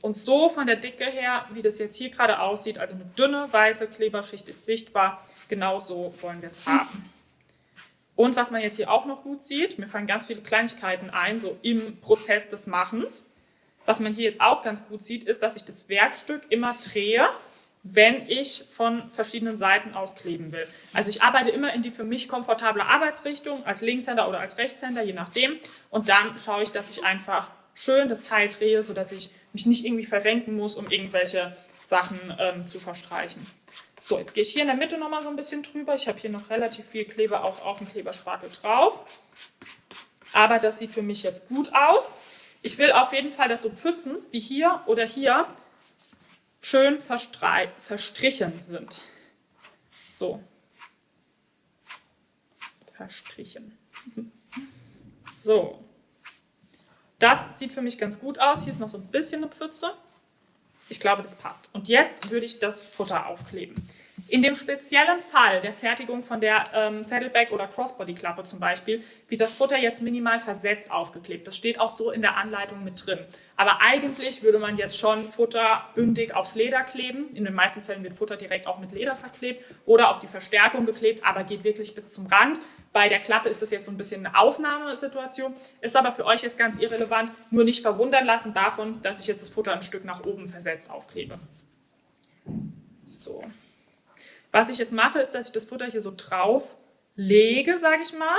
Und so von der Dicke her, wie das jetzt hier gerade aussieht, also eine dünne weiße Kleberschicht ist sichtbar, genau so wollen wir es haben. Und was man jetzt hier auch noch gut sieht, mir fallen ganz viele Kleinigkeiten ein, so im Prozess des Machens. Was man hier jetzt auch ganz gut sieht, ist, dass ich das Werkstück immer drehe, wenn ich von verschiedenen Seiten aus kleben will. Also ich arbeite immer in die für mich komfortable Arbeitsrichtung, als Linkshänder oder als Rechtshänder, je nachdem. Und dann schaue ich, dass ich einfach schön das Teil drehe, sodass ich mich nicht irgendwie verrenken muss, um irgendwelche Sachen zu verstreichen. So, jetzt gehe ich hier in der Mitte nochmal so ein bisschen drüber. Ich habe hier noch relativ viel Kleber auch auf dem Kleberspatel drauf. Aber das sieht für mich jetzt gut aus. Ich will auf jeden Fall, dass so Pfützen wie hier oder hier schön verstrichen sind. So. Verstrichen. So. Das sieht für mich ganz gut aus. Hier ist noch so ein bisschen eine Pfütze. Ich glaube, das passt. Und jetzt würde ich das Futter aufkleben. In dem speziellen Fall der Fertigung von der Saddleback- oder Crossbody-Klappe zum Beispiel, wird das Futter jetzt minimal versetzt aufgeklebt. Das steht auch so in der Anleitung mit drin. Aber eigentlich würde man jetzt schon Futter bündig aufs Leder kleben. In den meisten Fällen wird Futter direkt auch mit Leder verklebt oder auf die Verstärkung geklebt, aber geht wirklich bis zum Rand. Bei der Klappe ist das jetzt so ein bisschen eine Ausnahmesituation, ist aber für euch jetzt ganz irrelevant. Nur nicht verwundern lassen davon, dass ich jetzt das Futter ein Stück nach oben versetzt aufklebe. So. Was ich jetzt mache, ist, dass ich das Futter hier so drauf lege, sage ich mal.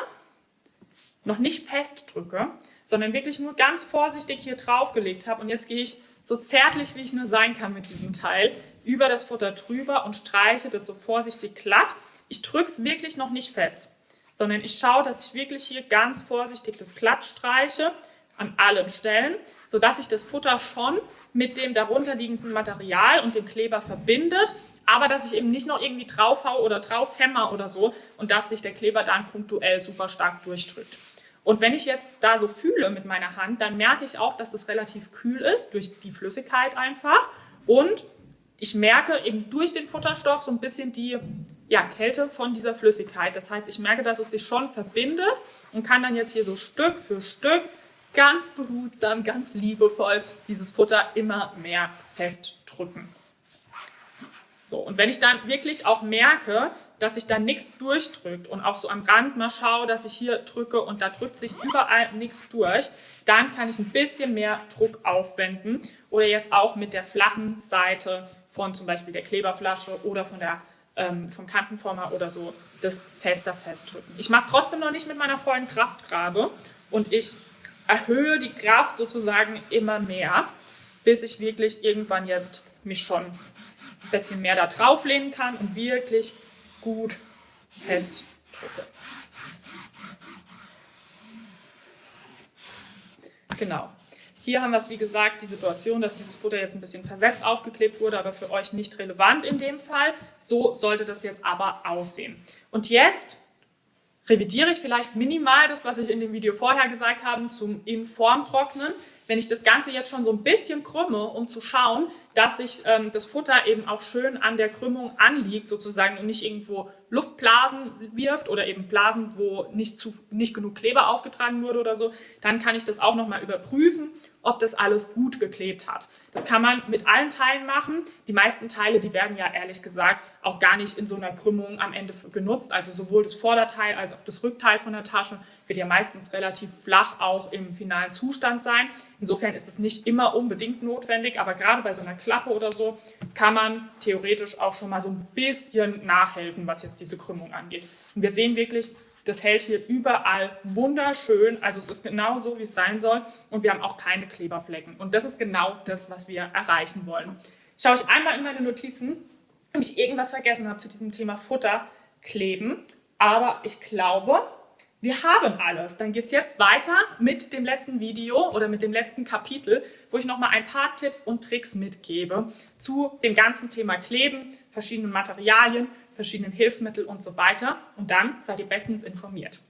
Noch nicht fest drücke, sondern wirklich nur ganz vorsichtig hier drauf gelegt habe. Und jetzt gehe ich so zärtlich, wie ich nur sein kann mit diesem Teil, über das Futter drüber und streiche das so vorsichtig glatt. Ich drücke es wirklich noch nicht fest, sondern ich schaue, dass ich wirklich hier ganz vorsichtig das glatt streiche an allen Stellen, sodass sich das Futter schon mit dem darunterliegenden Material und dem Kleber verbindet, aber dass ich eben nicht noch irgendwie draufhau oder draufhämmer oder so und dass sich der Kleber dann punktuell super stark durchdrückt. Und wenn ich jetzt da so fühle mit meiner Hand, dann merke ich auch, dass es relativ kühl ist, durch die Flüssigkeit einfach. Und ich merke eben durch den Futterstoff so ein bisschen die Kälte von dieser Flüssigkeit. Das heißt, ich merke, dass es sich schon verbindet und kann dann jetzt hier so Stück für Stück ganz behutsam, ganz liebevoll dieses Futter immer mehr festdrücken. So, und wenn ich dann wirklich auch merke, dass sich da nichts durchdrückt und auch so am Rand mal schaue, dass ich hier drücke und da drückt sich überall nichts durch, dann kann ich ein bisschen mehr Druck aufwenden oder jetzt auch mit der flachen Seite von zum Beispiel der Kleberflasche oder vom Kantenformer oder so das fester festdrücken. Ich mache es trotzdem noch nicht mit meiner vollen Kraft gerade und ich erhöhe die Kraft sozusagen immer mehr, bis ich wirklich irgendwann jetzt mich schon ein bisschen mehr da drauf lehnen kann und wirklich gut festdrücke. Genau. Hier haben wir es, wie gesagt, die Situation, dass dieses Futter jetzt ein bisschen versetzt aufgeklebt wurde, aber für euch nicht relevant in dem Fall. So sollte das jetzt aber aussehen. Und jetzt revidiere ich vielleicht minimal das, was ich in dem Video vorher gesagt habe, zum in Form trocknen. Wenn ich das Ganze jetzt schon so ein bisschen krümme, um zu schauen, dass sich das Futter eben auch schön an der Krümmung anliegt sozusagen und nicht irgendwo Luftblasen wirft oder eben Blasen, wo nicht genug Kleber aufgetragen wurde oder so, dann kann ich das auch nochmal überprüfen, ob das alles gut geklebt hat. Das kann man mit allen Teilen machen. Die meisten Teile, die werden ja ehrlich gesagt auch gar nicht in so einer Krümmung am Ende genutzt. Also sowohl das Vorderteil als auch das Rückteil von der Tasche wird ja meistens relativ flach auch im finalen Zustand sein. Insofern ist es nicht immer unbedingt notwendig, aber gerade bei so einer Klappe oder so kann man theoretisch auch schon mal so ein bisschen nachhelfen, was jetzt diese Krümmung angeht. Und wir sehen wirklich, das hält hier überall wunderschön, also es ist genau so, wie es sein soll und wir haben auch keine Kleberflecken. Und das ist genau das, was wir erreichen wollen. Jetzt schaue ich einmal in meine Notizen, ob ich irgendwas vergessen habe zu diesem Thema Futter kleben, aber ich glaube, wir haben alles. Dann geht es jetzt weiter mit dem letzten Video oder mit dem letzten Kapitel, wo ich nochmal ein paar Tipps und Tricks mitgebe zu dem ganzen Thema Kleben, verschiedenen Materialien, verschiedenen Hilfsmitteln und so weiter. Und dann seid ihr bestens informiert.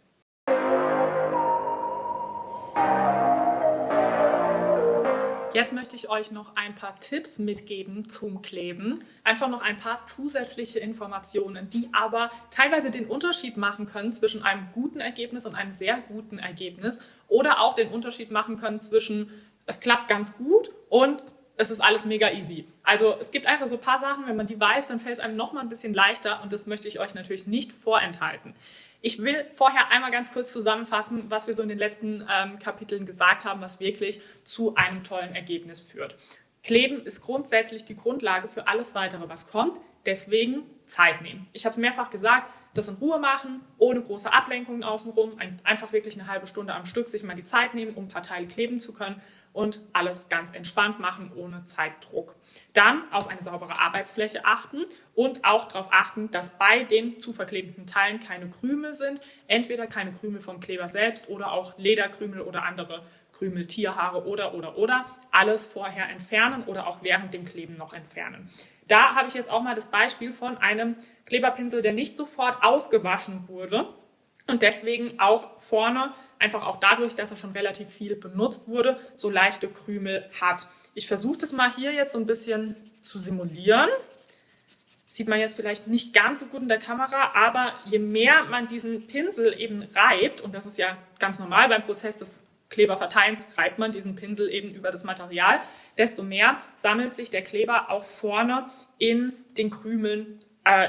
Jetzt möchte ich euch noch ein paar Tipps mitgeben zum Kleben. Einfach noch ein paar zusätzliche Informationen, die aber teilweise den Unterschied machen können zwischen einem guten Ergebnis und einem sehr guten Ergebnis oder auch den Unterschied machen können zwischen es klappt ganz gut und es ist alles mega easy. Also es gibt einfach so ein paar Sachen, wenn man die weiß, dann fällt es einem noch mal ein bisschen leichter und das möchte ich euch natürlich nicht vorenthalten. Ich will vorher einmal ganz kurz zusammenfassen, was wir so in den letzten Kapiteln gesagt haben, was wirklich zu einem tollen Ergebnis führt. Kleben ist grundsätzlich die Grundlage für alles Weitere, was kommt. Deswegen Zeit nehmen. Ich habe es mehrfach gesagt, das in Ruhe machen, ohne große Ablenkungen außenrum, einfach wirklich eine halbe Stunde am Stück sich mal die Zeit nehmen, um ein paar Teile kleben zu können und alles ganz entspannt machen, ohne Zeitdruck. Dann auf eine saubere Arbeitsfläche achten und auch darauf achten, dass bei den zu verklebten Teilen keine Krümel sind, entweder keine Krümel vom Kleber selbst oder auch Lederkrümel oder andere Krümel, Tierhaare oder. Alles vorher entfernen oder auch während dem Kleben noch entfernen. Da habe ich jetzt auch mal das Beispiel von einem Kleberpinsel, der nicht sofort ausgewaschen wurde und deswegen auch vorne, einfach auch dadurch, dass er schon relativ viel benutzt wurde, so leichte Krümel hat. Ich versuche das mal hier jetzt so ein bisschen zu simulieren. Sieht man jetzt vielleicht nicht ganz so gut in der Kamera, aber je mehr man diesen Pinsel eben reibt, und das ist ja ganz normal beim Prozess des Kleberverteilens, reibt man diesen Pinsel eben über das Material, desto mehr sammelt sich der Kleber auch vorne in den Krümeln,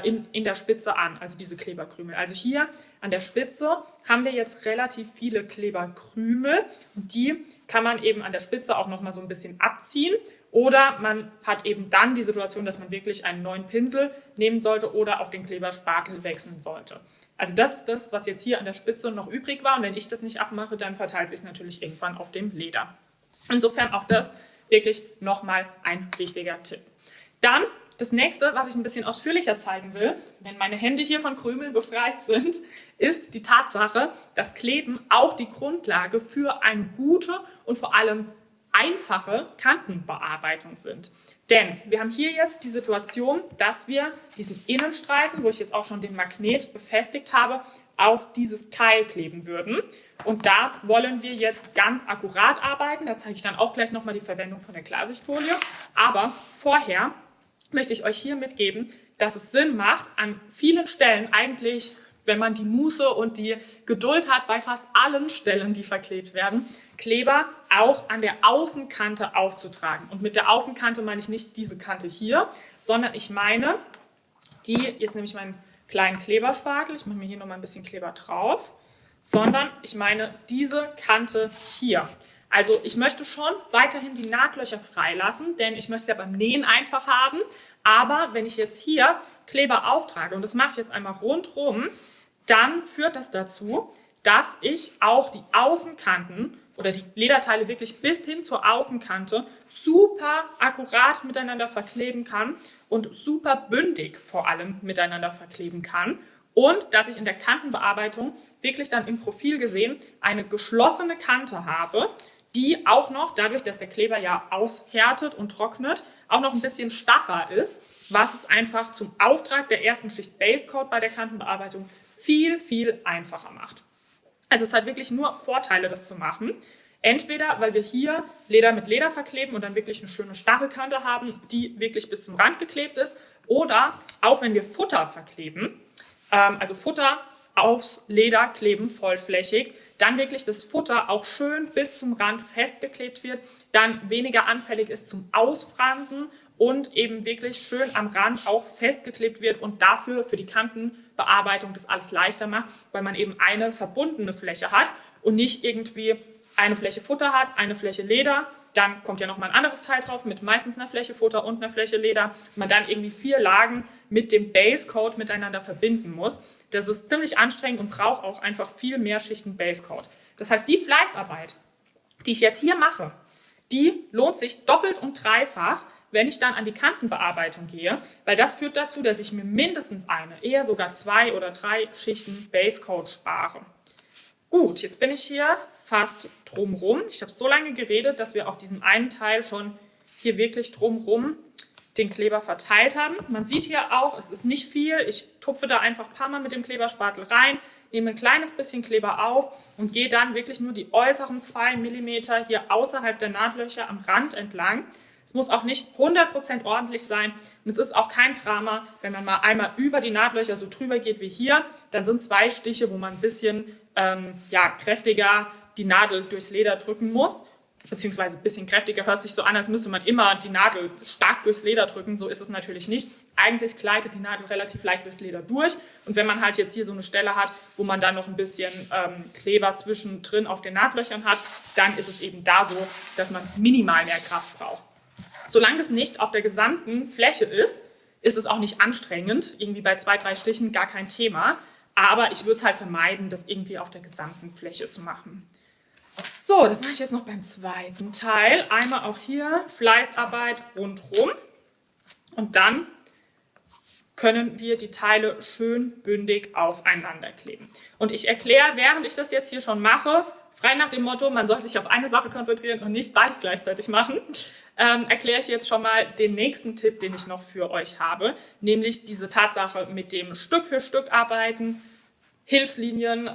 in der Spitze an, also diese Kleberkrümel. Also hier an der Spitze haben wir jetzt relativ viele Kleberkrümel und die kann man eben an der Spitze auch nochmal so ein bisschen abziehen Oder man hat eben dann die Situation, dass man wirklich einen neuen Pinsel nehmen sollte oder auf den Kleberspatel wechseln sollte. Also das ist das, was jetzt hier an der Spitze noch übrig war. Und wenn ich das nicht abmache, dann verteilt sich natürlich irgendwann auf dem Leder. Insofern auch das wirklich nochmal ein wichtiger Tipp. Dann das nächste, was ich ein bisschen ausführlicher zeigen will, wenn meine Hände hier von Krümeln befreit sind, ist die Tatsache, dass Kleben auch die Grundlage für eine gute und vor allem einfache Kantenbearbeitung sind. Denn wir haben hier jetzt die Situation, dass wir diesen Innenstreifen, wo ich jetzt auch schon den Magnet befestigt habe, auf dieses Teil kleben würden. Und da wollen wir jetzt ganz akkurat arbeiten. Da zeige ich dann auch gleich nochmal die Verwendung von der Klarsichtfolie. Aber vorher möchte ich euch hier mitgeben, dass es Sinn macht, an vielen Stellen eigentlich, wenn man die Muße und die Geduld hat, bei fast allen Stellen, die verklebt werden, Kleber auch an der Außenkante aufzutragen. Und mit der Außenkante meine ich nicht diese Kante hier, sondern ich meine jetzt nehme ich meinen kleinen Kleberspatel, ich mache mir hier nochmal ein bisschen Kleber drauf, sondern ich meine diese Kante hier. Also ich möchte schon weiterhin die Nahtlöcher freilassen, denn ich möchte es ja beim Nähen einfach haben. Aber wenn ich jetzt hier Kleber auftrage, und das mache ich jetzt einmal rundherum, dann führt das dazu, dass ich auch die Außenkanten oder die Lederteile wirklich bis hin zur Außenkante super akkurat miteinander verkleben kann und super bündig vor allem miteinander verkleben kann. Und dass ich in der Kantenbearbeitung wirklich dann im Profil gesehen eine geschlossene Kante habe, die auch noch, dadurch, dass der Kleber ja aushärtet und trocknet, auch noch ein bisschen starrer ist, was es einfach zum Auftrag der ersten Schicht Basecoat bei der Kantenbearbeitung viel, viel einfacher macht. Also es hat wirklich nur Vorteile, das zu machen. Entweder, weil wir hier Leder mit Leder verkleben und dann wirklich eine schöne starre Kante haben, die wirklich bis zum Rand geklebt ist. Oder auch wenn wir Futter verkleben, also Futter aufs Leder kleben, vollflächig, dann wirklich das Futter auch schön bis zum Rand festgeklebt wird, dann weniger anfällig ist zum Ausfransen und eben wirklich schön am Rand auch festgeklebt wird und dafür für die Kantenbearbeitung das alles leichter macht, weil man eben eine verbundene Fläche hat und nicht irgendwie eine Fläche Futter hat, eine Fläche Leder, dann kommt ja nochmal ein anderes Teil drauf mit meistens einer Fläche Futter und einer Fläche Leder, und man dann irgendwie 4 Lagen mit dem Basecoat miteinander verbinden muss. Das ist ziemlich anstrengend und braucht auch einfach viel mehr Schichten Basecoat. Das heißt, die Fleißarbeit, die ich jetzt hier mache, die lohnt sich doppelt und dreifach, wenn ich dann an die Kantenbearbeitung gehe, weil das führt dazu, dass ich mir mindestens eine, eher sogar 2 oder 3 Schichten Basecoat spare. Gut, jetzt bin ich hier fast drumrum. Ich habe so lange geredet, dass wir auf diesem einen Teil schon hier wirklich drumrum den Kleber verteilt haben. Man sieht hier auch, es ist nicht viel. Ich tupfe da einfach ein paar Mal mit dem Kleberspatel rein, nehme ein kleines bisschen Kleber auf und gehe dann wirklich nur die äußeren 2 mm hier außerhalb der Nahtlöcher am Rand entlang. Es muss auch nicht 100% ordentlich sein und es ist auch kein Drama, wenn man mal einmal über die Nahtlöcher so drüber geht wie hier, dann sind 2 Stiche, wo man ein bisschen kräftiger die Nadel durchs Leder drücken muss, beziehungsweise ein bisschen kräftiger hört sich so an, als müsste man immer die Nadel stark durchs Leder drücken, so ist es natürlich nicht. Eigentlich gleitet die Nadel relativ leicht durchs Leder durch und wenn man halt jetzt hier so eine Stelle hat, wo man dann noch ein bisschen Kleber zwischendrin auf den Nahtlöchern hat, dann ist es eben da so, dass man minimal mehr Kraft braucht. Solange es nicht auf der gesamten Fläche ist, ist es auch nicht anstrengend, irgendwie bei 2, 3 Stichen gar kein Thema. Aber ich würde es halt vermeiden, das irgendwie auf der gesamten Fläche zu machen. So, das mache ich jetzt noch beim zweiten Teil. Einmal auch hier Fleißarbeit rundherum. Und dann können wir die Teile schön bündig aufeinander kleben. Und ich erkläre, während ich das jetzt hier schon mache, frei nach dem Motto, man soll sich auf eine Sache konzentrieren und nicht beides gleichzeitig machen, erkläre ich jetzt schon mal den nächsten Tipp, den ich noch für euch habe, nämlich diese Tatsache mit dem Stück für Stück arbeiten, Hilfslinien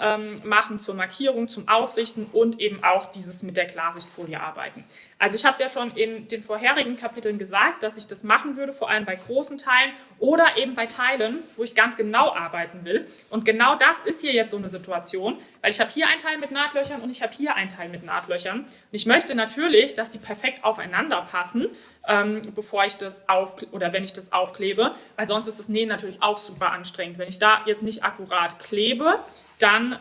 machen zur Markierung, zum Ausrichten und eben auch dieses mit der Klarsichtfolie arbeiten. Also ich habe es ja schon in den vorherigen Kapiteln gesagt, dass ich das machen würde, vor allem bei großen Teilen oder eben bei Teilen, wo ich ganz genau arbeiten will. Und genau das ist hier jetzt so eine Situation, weil ich habe hier ein Teil mit Nahtlöchern und ich habe hier ein Teil mit Nahtlöchern. Und ich möchte natürlich, dass die perfekt aufeinander passen, bevor ich das wenn ich das aufklebe, weil sonst ist das Nähen natürlich auch super anstrengend. Wenn ich da jetzt nicht akkurat klebe, dann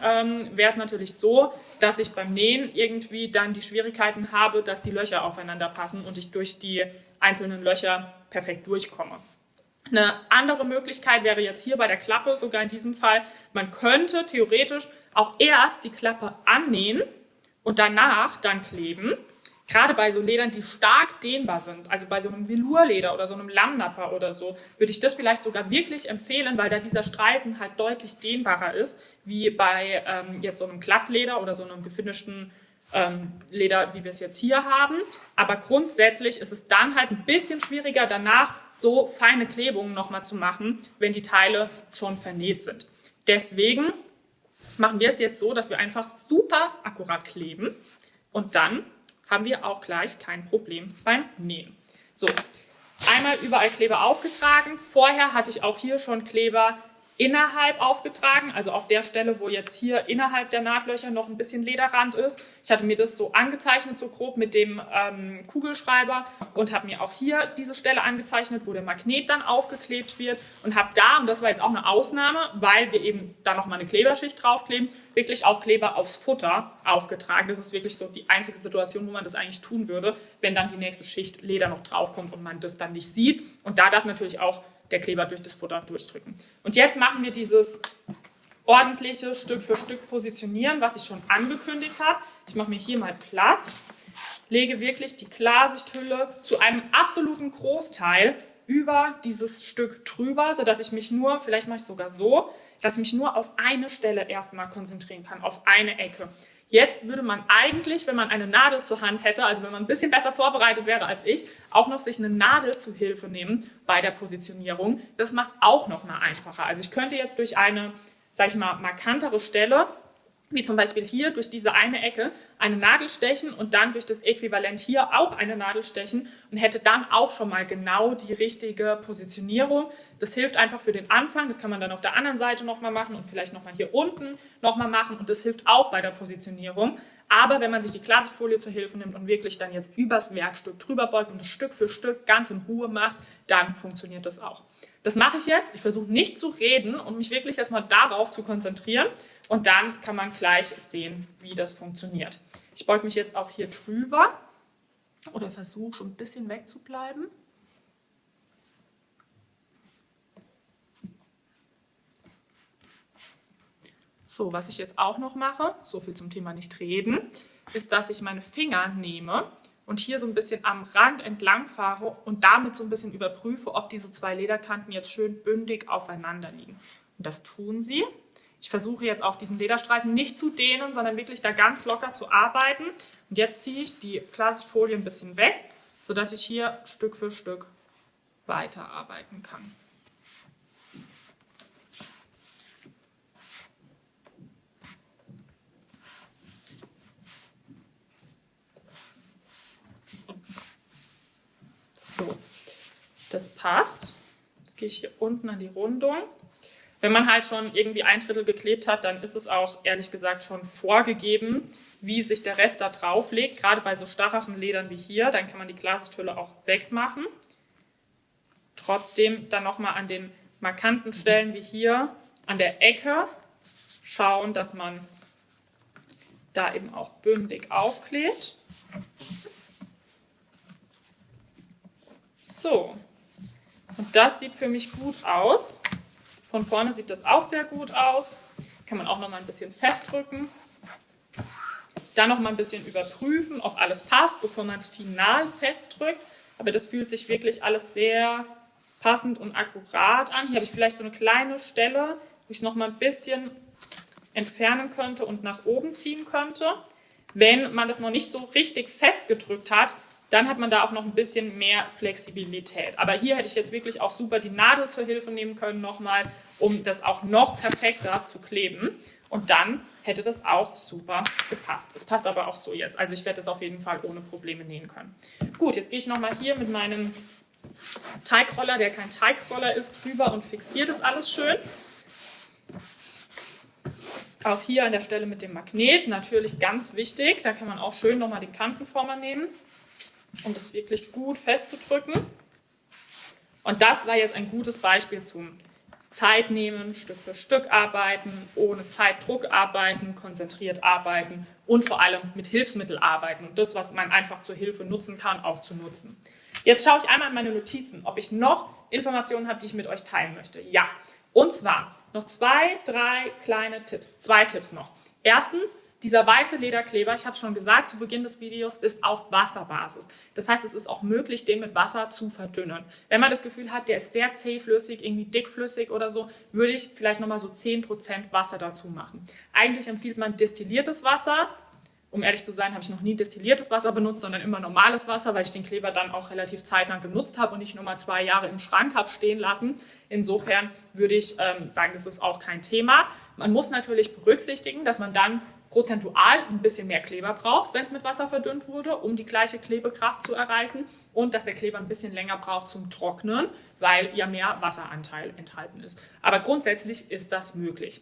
wäre es natürlich so, dass ich beim Nähen irgendwie dann die Schwierigkeiten habe, dass die Löcher aufeinander passen und ich durch die einzelnen Löcher perfekt durchkomme. Eine andere Möglichkeit wäre jetzt hier bei der Klappe, sogar in diesem Fall, man könnte theoretisch auch erst die Klappe annähen und danach dann kleben. Gerade bei so Ledern, die stark dehnbar sind, also bei so einem Velourleder oder so einem Lammnapper oder so, würde ich das vielleicht sogar wirklich empfehlen, weil da dieser Streifen halt deutlich dehnbarer ist, wie bei jetzt so einem Glattleder oder so einem gefinischten Leder, wie wir es jetzt hier haben. Aber grundsätzlich ist es dann halt ein bisschen schwieriger, danach so feine Klebungen nochmal zu machen, wenn die Teile schon vernäht sind. Deswegen machen wir es jetzt so, dass wir einfach super akkurat kleben und dann haben wir auch gleich kein Problem beim Nähen. So, einmal überall Kleber aufgetragen. Vorher hatte ich auch hier schon Kleber innerhalb aufgetragen, also auf der Stelle, wo jetzt hier innerhalb der Nahtlöcher noch ein bisschen Lederrand ist. Ich hatte mir das so angezeichnet, so grob mit dem Kugelschreiber und habe mir auch hier diese Stelle angezeichnet, wo der Magnet dann aufgeklebt wird und habe da, und das war jetzt auch eine Ausnahme, weil wir eben da nochmal eine Kleberschicht draufkleben, wirklich auch Kleber aufs Futter aufgetragen. Das ist wirklich so die einzige Situation, wo man das eigentlich tun würde, wenn dann die nächste Schicht Leder noch draufkommt und man das dann nicht sieht. Und da darf natürlich auch der Kleber durch das Futter durchdrücken. Und jetzt machen wir dieses ordentliche Stück für Stück Positionieren, was ich schon angekündigt habe. Ich mache mir hier mal Platz, lege wirklich die Klarsichthülle zu einem absoluten Großteil über dieses Stück drüber, sodass ich mich nur, vielleicht mache ich sogar so, dass ich mich nur auf eine Stelle erstmal konzentrieren kann, auf eine Ecke. Jetzt würde man eigentlich, wenn man eine Nadel zur Hand hätte, also wenn man ein bisschen besser vorbereitet wäre als ich, auch noch sich eine Nadel zu Hilfe nehmen bei der Positionierung. Das macht es auch noch mal einfacher. Also ich könnte jetzt durch eine, sag ich mal, markantere Stelle, wie zum Beispiel hier durch diese eine Ecke, eine Nadel stechen und dann durch das Äquivalent hier auch eine Nadel stechen und hätte dann auch schon mal genau die richtige Positionierung. Das hilft einfach für den Anfang, das kann man dann auf der anderen Seite nochmal machen und vielleicht nochmal hier unten nochmal machen und das hilft auch bei der Positionierung. Aber wenn man sich die Klarsichtfolie zur Hilfe nimmt und wirklich dann jetzt übers Werkstück drüber beugt und es Stück für Stück ganz in Ruhe macht, dann funktioniert das auch. Das mache ich jetzt. Ich versuche nicht zu reden und mich wirklich jetzt mal darauf zu konzentrieren. Und dann kann man gleich sehen, wie das funktioniert. Ich beuge mich jetzt auch hier drüber oder versuche so ein bisschen wegzubleiben. So, was ich jetzt auch noch mache, so viel zum Thema nicht reden, ist, dass ich meine Finger nehme und hier so ein bisschen am Rand entlang fahre und damit so ein bisschen überprüfe, ob diese zwei Lederkanten jetzt schön bündig aufeinander liegen. Und das tun sie. Ich versuche jetzt auch diesen Lederstreifen nicht zu dehnen, sondern wirklich da ganz locker zu arbeiten. Und jetzt ziehe ich die Klarsichtfolie ein bisschen weg, sodass ich hier Stück für Stück weiterarbeiten kann. So, das passt. Jetzt gehe ich hier unten an die Rundung. Wenn man halt schon irgendwie 1/3 geklebt hat, dann ist es auch ehrlich gesagt schon vorgegeben, wie sich der Rest da drauf legt. Gerade bei so starreren Ledern wie hier, dann kann man die Klarsichthülle auch wegmachen. Trotzdem dann nochmal an den markanten Stellen wie hier an der Ecke schauen, dass man da eben auch bündig aufklebt. So, und das sieht für mich gut aus. Von vorne sieht das auch sehr gut aus. Kann man auch noch mal ein bisschen festdrücken. Dann noch mal ein bisschen überprüfen, ob alles passt, bevor man es final festdrückt. Aber das fühlt sich wirklich alles sehr passend und akkurat an. Hier habe ich vielleicht so eine kleine Stelle, wo ich es noch mal ein bisschen entfernen könnte und nach oben ziehen könnte. Wenn man das noch nicht so richtig festgedrückt hat, dann hat man da auch noch ein bisschen mehr Flexibilität. Aber hier hätte ich jetzt wirklich auch super die Nadel zur Hilfe nehmen können nochmal, um das auch noch perfekter zu kleben. Und dann hätte das auch super gepasst. Es passt aber auch so jetzt. Also ich werde das auf jeden Fall ohne Probleme nähen können. Gut, jetzt gehe ich nochmal hier mit meinem Teigroller, der kein Teigroller ist, drüber und fixiere das alles schön. Auch hier an der Stelle mit dem Magnet, natürlich ganz wichtig. Da kann man auch schön nochmal den Kantenformer nehmen, um das wirklich gut festzudrücken. Und das war jetzt ein gutes Beispiel zum Zeit nehmen, Stück für Stück arbeiten, ohne Zeitdruck arbeiten, konzentriert arbeiten und vor allem mit Hilfsmitteln arbeiten und das, was man einfach zur Hilfe nutzen kann, auch zu nutzen. Jetzt schaue ich einmal in meine Notizen, ob ich noch Informationen habe, die ich mit euch teilen möchte. Ja, und zwar noch 2, 3 kleine Tipps, 2 Tipps noch. Erstens, dieser weiße Lederkleber, ich habe schon gesagt zu Beginn des Videos, ist auf Wasserbasis. Das heißt, es ist auch möglich, den mit Wasser zu verdünnen. Wenn man das Gefühl hat, der ist sehr zähflüssig, irgendwie dickflüssig oder so, würde ich vielleicht nochmal so 10% Wasser dazu machen. Eigentlich empfiehlt man destilliertes Wasser. Um ehrlich zu sein, habe ich noch nie destilliertes Wasser benutzt, sondern immer normales Wasser, weil ich den Kleber dann auch relativ zeitnah genutzt habe und nicht nur mal 2 Jahre im Schrank habe stehen lassen. Insofern würde ich sagen, das ist auch kein Thema. Man muss natürlich berücksichtigen, dass man dann prozentual ein bisschen mehr Kleber braucht, wenn es mit Wasser verdünnt wurde, um die gleiche Klebekraft zu erreichen und dass der Kleber ein bisschen länger braucht zum Trocknen, weil ja mehr Wasseranteil enthalten ist. Aber grundsätzlich ist das möglich.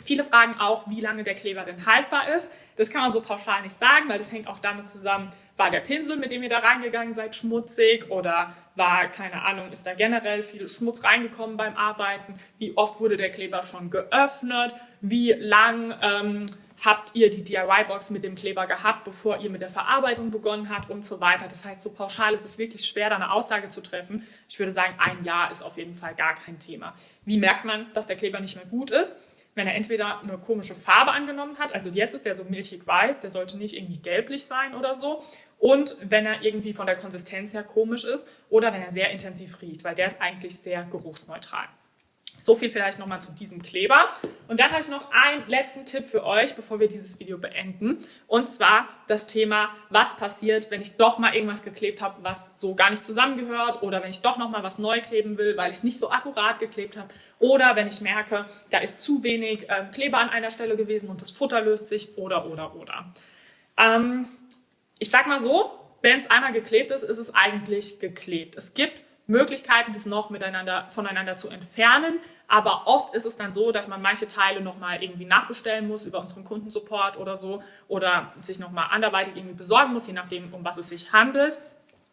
Viele fragen auch, wie lange der Kleber denn haltbar ist. Das kann man so pauschal nicht sagen, weil das hängt auch damit zusammen, war der Pinsel, mit dem ihr da reingegangen seid, schmutzig oder war, keine Ahnung, ist da generell viel Schmutz reingekommen beim Arbeiten? Wie oft wurde der Kleber schon geöffnet? Wie lang habt ihr die DIY-Box mit dem Kleber gehabt, bevor ihr mit der Verarbeitung begonnen habt und so weiter? Das heißt, so pauschal ist es wirklich schwer, da eine Aussage zu treffen. Ich würde sagen, 1 Jahr ist auf jeden Fall gar kein Thema. Wie merkt man, dass der Kleber nicht mehr gut ist? Wenn er entweder eine komische Farbe angenommen hat, also jetzt ist der so milchig weiß, der sollte nicht irgendwie gelblich sein oder so, und wenn er irgendwie von der Konsistenz her komisch ist oder wenn er sehr intensiv riecht, weil der ist eigentlich sehr geruchsneutral. So viel vielleicht nochmal zu diesem Kleber. Und dann habe ich noch einen letzten Tipp für euch, bevor wir dieses Video beenden. Und zwar das Thema, was passiert, wenn ich doch mal irgendwas geklebt habe, was so gar nicht zusammengehört, oder wenn ich doch noch mal was neu kleben will, weil ich es nicht so akkurat geklebt habe, oder wenn ich merke, da ist zu wenig Kleber an einer Stelle gewesen und das Futter löst sich, oder. Ich sag mal so, wenn es einmal geklebt ist, ist es eigentlich geklebt. Es gibt Möglichkeiten, das noch voneinander zu entfernen, aber oft ist es dann so, dass man manche Teile nochmal irgendwie nachbestellen muss über unseren Kundensupport oder so oder sich nochmal anderweitig irgendwie besorgen muss, je nachdem, um was es sich handelt,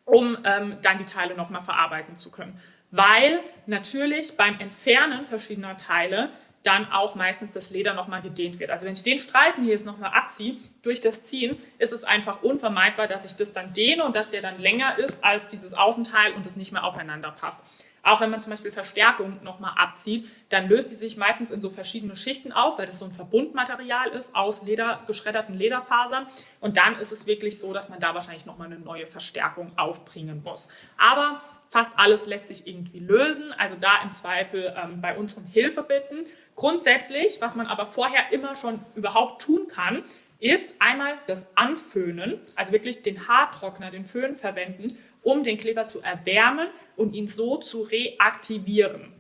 um dann die Teile nochmal verarbeiten zu können. Weil natürlich beim Entfernen verschiedener Teile dann auch meistens das Leder nochmal gedehnt wird. Also wenn ich den Streifen hier jetzt nochmal abziehe, durch das Ziehen, ist es einfach unvermeidbar, dass ich das dann dehne und dass der dann länger ist als dieses Außenteil und es nicht mehr aufeinander passt. Auch wenn man zum Beispiel Verstärkung nochmal abzieht, dann löst die sich meistens in so verschiedene Schichten auf, weil das so ein Verbundmaterial ist aus geschredderten Lederfasern. Und dann ist es wirklich so, dass man da wahrscheinlich nochmal eine neue Verstärkung aufbringen muss. Aber fast alles lässt sich irgendwie lösen, also da im Zweifel bei uns um Hilfe bitten. Grundsätzlich, was man aber vorher immer schon überhaupt tun kann, ist einmal das Anföhnen, also wirklich den Haartrockner, den Föhn verwenden, um den Kleber zu erwärmen und ihn so zu reaktivieren.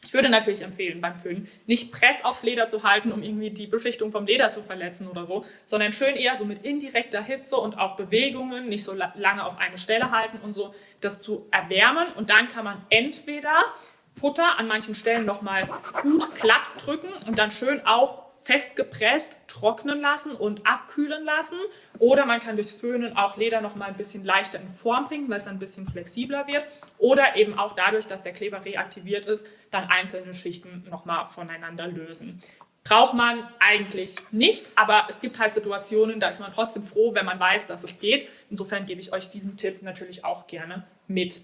Ich würde natürlich empfehlen, beim Föhnen nicht Press aufs Leder zu halten, um irgendwie die Beschichtung vom Leder zu verletzen oder so, sondern schön eher so mit indirekter Hitze und auch Bewegungen, nicht so lange auf eine Stelle halten und so das zu erwärmen. Und dann kann man entweder Futter an manchen Stellen nochmal gut glatt drücken und dann schön auch festgepresst trocknen lassen und abkühlen lassen. Oder man kann durchs Föhnen auch Leder nochmal ein bisschen leichter in Form bringen, weil es ein bisschen flexibler wird. Oder eben auch dadurch, dass der Kleber reaktiviert ist, dann einzelne Schichten nochmal voneinander lösen. Braucht man eigentlich nicht, aber es gibt halt Situationen, da ist man trotzdem froh, wenn man weiß, dass es geht. Insofern gebe ich euch diesen Tipp natürlich auch gerne mit.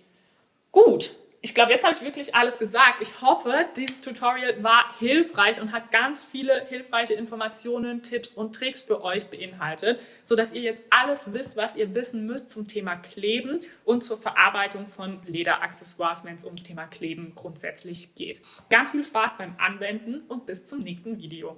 Gut. Ich glaube, jetzt habe ich wirklich alles gesagt. Ich hoffe, dieses Tutorial war hilfreich und hat ganz viele hilfreiche Informationen, Tipps und Tricks für euch beinhaltet, sodass ihr jetzt alles wisst, was ihr wissen müsst zum Thema Kleben und zur Verarbeitung von Lederaccessoires, wenn es ums Thema Kleben grundsätzlich geht. Ganz viel Spaß beim Anwenden und bis zum nächsten Video.